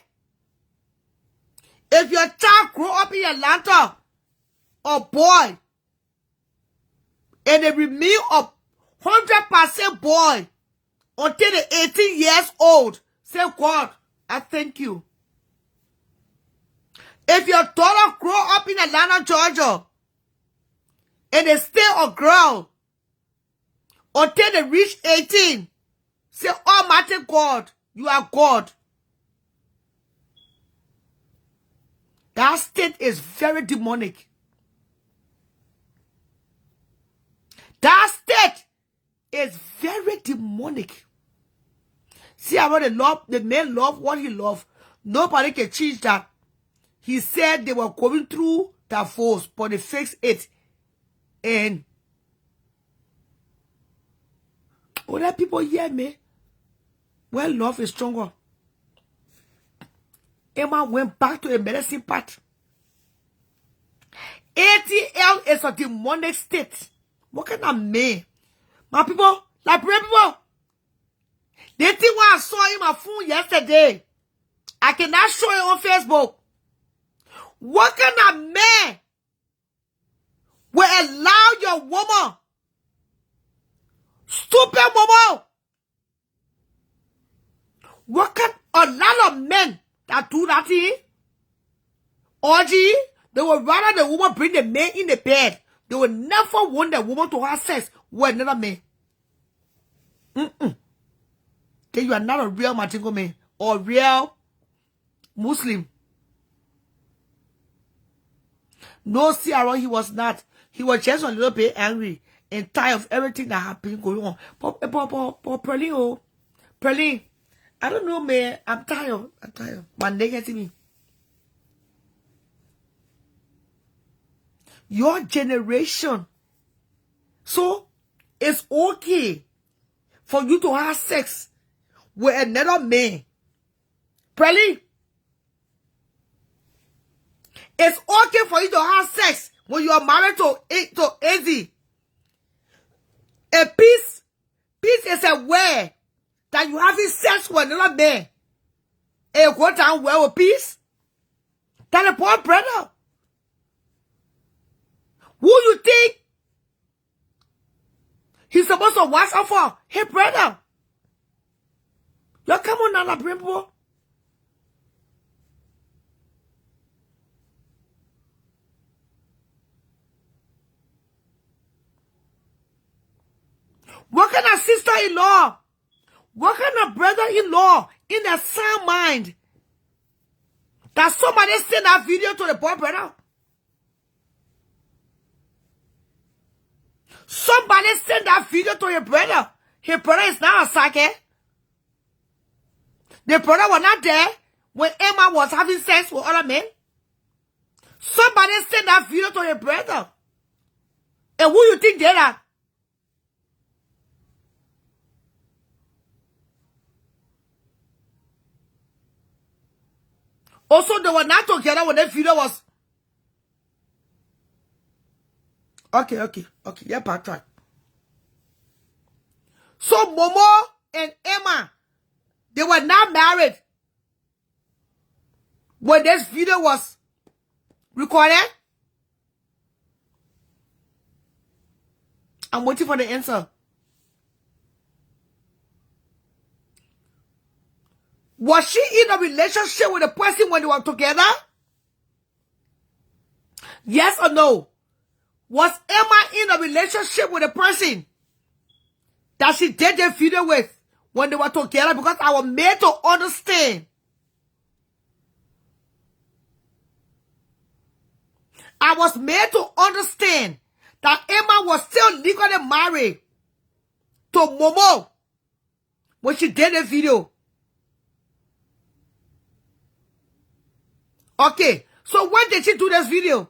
S1: If your child grow up in Atlanta, a boy, and they remain a 100% boy until the 18 years old, say, God, I thank you. If your daughter grow up in Atlanta, Georgia, and they still a girl until they reach 18, say, Almighty God, you are God. That state is very demonic. That state is very demonic. See how the men love what he loves. Nobody can change that. He said they were going through that force, but they fixed it. And other people hear me. Well, love is stronger. Emma went back to the medicine part. ATL is a demonic state. What can I mean? My people, Liberian people, The thing what I saw in my phone yesterday, I cannot show it on Facebook. What kind of man will allow your woman, stupid woman? What kind, a lot of men that do that thing, orgy, they would rather the woman bring the man in the bed. They would never want the woman to have sex with another man. Then you are not a real Matingo man or real Muslim. No, Ciara, he was not. He was just a little bit angry and tired of everything that had been going on. But Perlin, I don't know, man. I'm tired. My negative me. Your generation. So, it's okay for you to have sex with another man. Perlin. It's okay for you to have sex when you are married to Eddie. A peace is a way that you having sex with another man. And you go down well with peace. That's a poor brother. Who you think he's supposed to watch out for? Hey, brother. You come on now, Brimbo. What kind of sister-in-law? What kind of brother-in-law in the same mind that somebody send that video to the poor brother? Somebody send that video to your brother. His brother is not a psychic. The brother was not there when Emma was having sex with other men. Somebody send that video to your brother. And who you think did that? Also, they were not together when that video was. Okay. Yeah, backtrack. So, Momo and Emma, they were not married when this video was recorded. I'm waiting for the answer. Was she in a relationship with a person when they were together? Yes or no? Was Emma in a relationship with a person that she did the video with when they were together? Because I was made to understand. I was made to understand that Emma was still legally married to Momo when she did the video. Okay, so when did she do this video?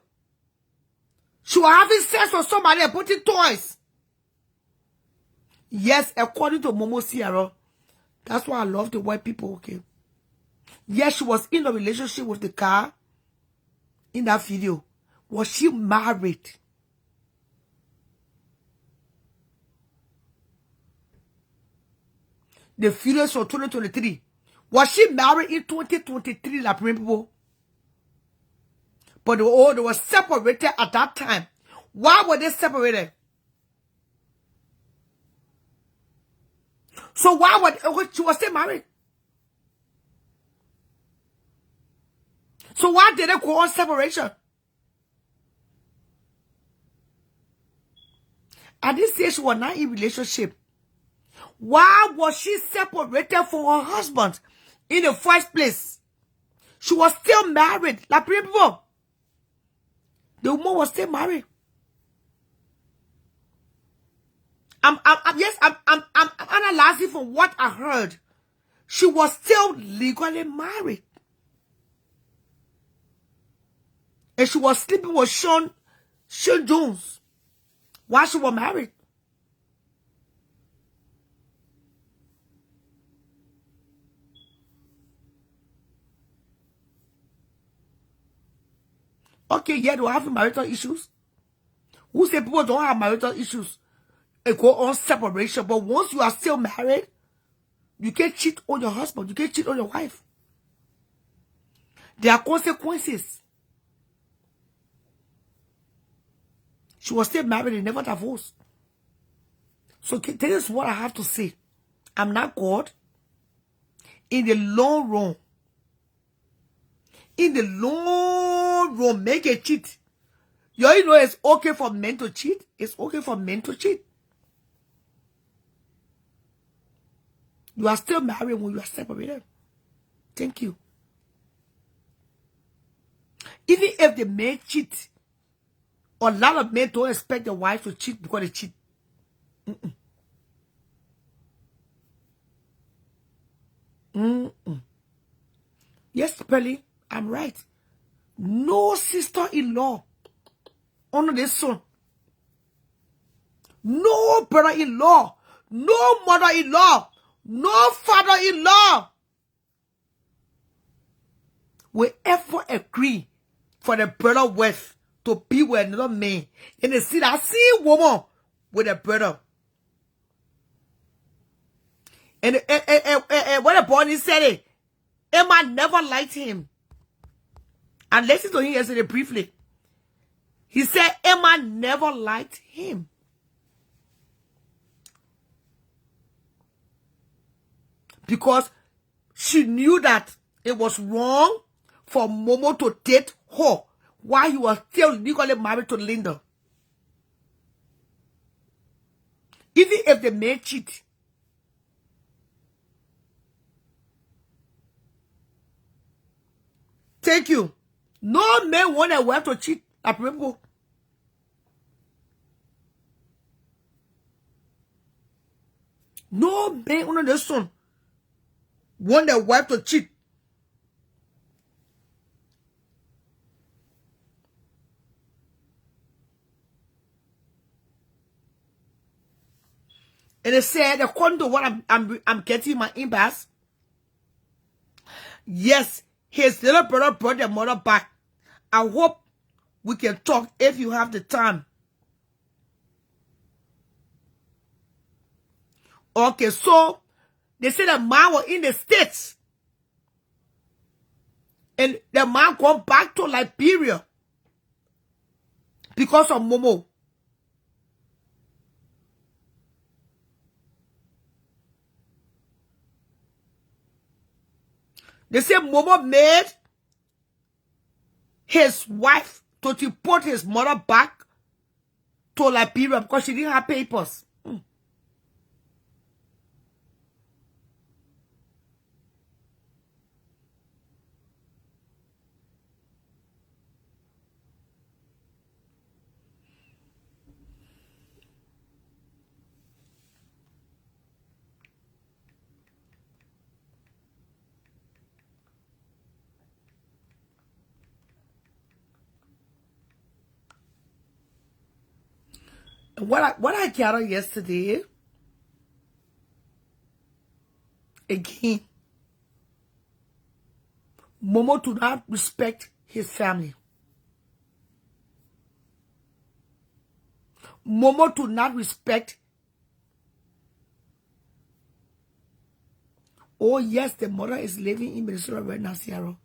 S1: She was having sex with somebody and putting toys. Yes, according to Momo Ciara. That's why I love the white people, okay? Yes, she was in a relationship with the guy in that video. Was she married? The video is from 2023. Was she married in 2023, like people? But they were separated at that time. Why were they separated? So why would she was still married? So why did they go on separation? I didn't say she was not in relationship. Why was she separated from her husband in the first place? She was still married, like people. The woman was still married. I'm analyzing from what I heard. She was still legally married. And she was sleeping with Sean Jones while she was married. Okay, yeah, they were having marital issues. Who say people don't have marital issues? It go on separation. But once you are still married, You can't cheat on your husband. You can't cheat on your wife. There are consequences. She was still married and never divorced. So this is what I have to say. I'm not God. In the long run, make a cheat. You know it's okay for men to cheat. It's okay for men to cheat. You are still married when you are separated. Thank you. Even if the man cheat, a lot of men don't expect the wife to cheat because they cheat. Yes, Pelly, I'm right. No sister-in-law under the sun. No brother-in-law. No mother-in-law. No father-in-law will ever agree for the brother wife to be with another man. And they see that same woman with a brother. And when the boy said it, Emma never liked him. And listen to him yesterday briefly. He said Emma never liked him. Because she knew that it was wrong for Momo to date her while he was still legally married to Linda. Even if the man cheat. Thank you. No man want a wife to cheat. I remember. No man under the sun want a wife to cheat. And they said, according to what I'm getting in my inbox, yes, his little brother brought their mother back. I hope we can talk if you have the time. Okay, so they said the man was in the States. And the man come back to Liberia because of Momo. They say Momo made his wife to deport his mother back to Liberia because she didn't have papers. What I gathered yesterday, again, Momo do not respect his family. Momo do not respect. Oh yes, the mother is living in Minnesota right now, Sierra.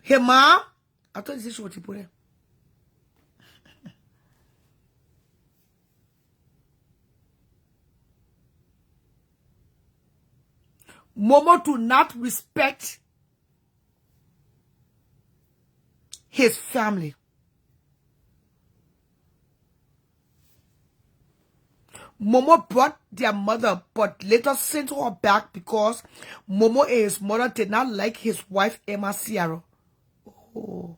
S1: Hey mom, I thought this is what you put in. Momo do not respect his family. Momo brought their mother, but later sent her back because Momo and his mother did not like his wife, Emma Sierra. Oh.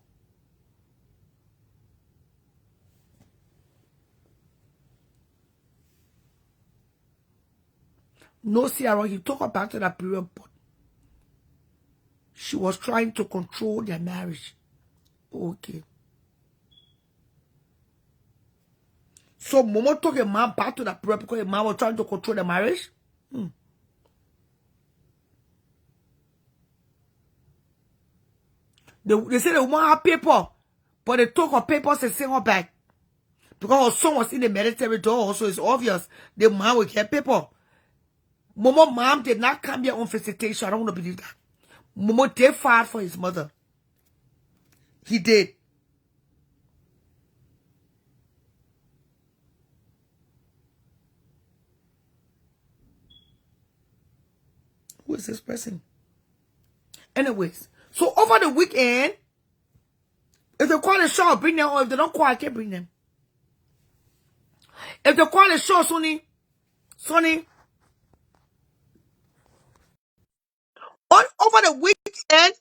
S1: No, Sierra, he took her back to that period, but she was trying to control their marriage. Okay. So Momo took a man back to that period because the man was trying to control the marriage? They said the woman had paper, but they took her papers and sent her back. Because her son was in the military door, so it's obvious the man will get paper. Momo mom did not come here on visitation. I don't want to believe that. Momo did fight for his mother. He did. Who is this person? Anyways, so over the weekend, if they call the show, I'll bring them, or if they don't call, I can't bring them. If they call the show, Sonny, over the weekend,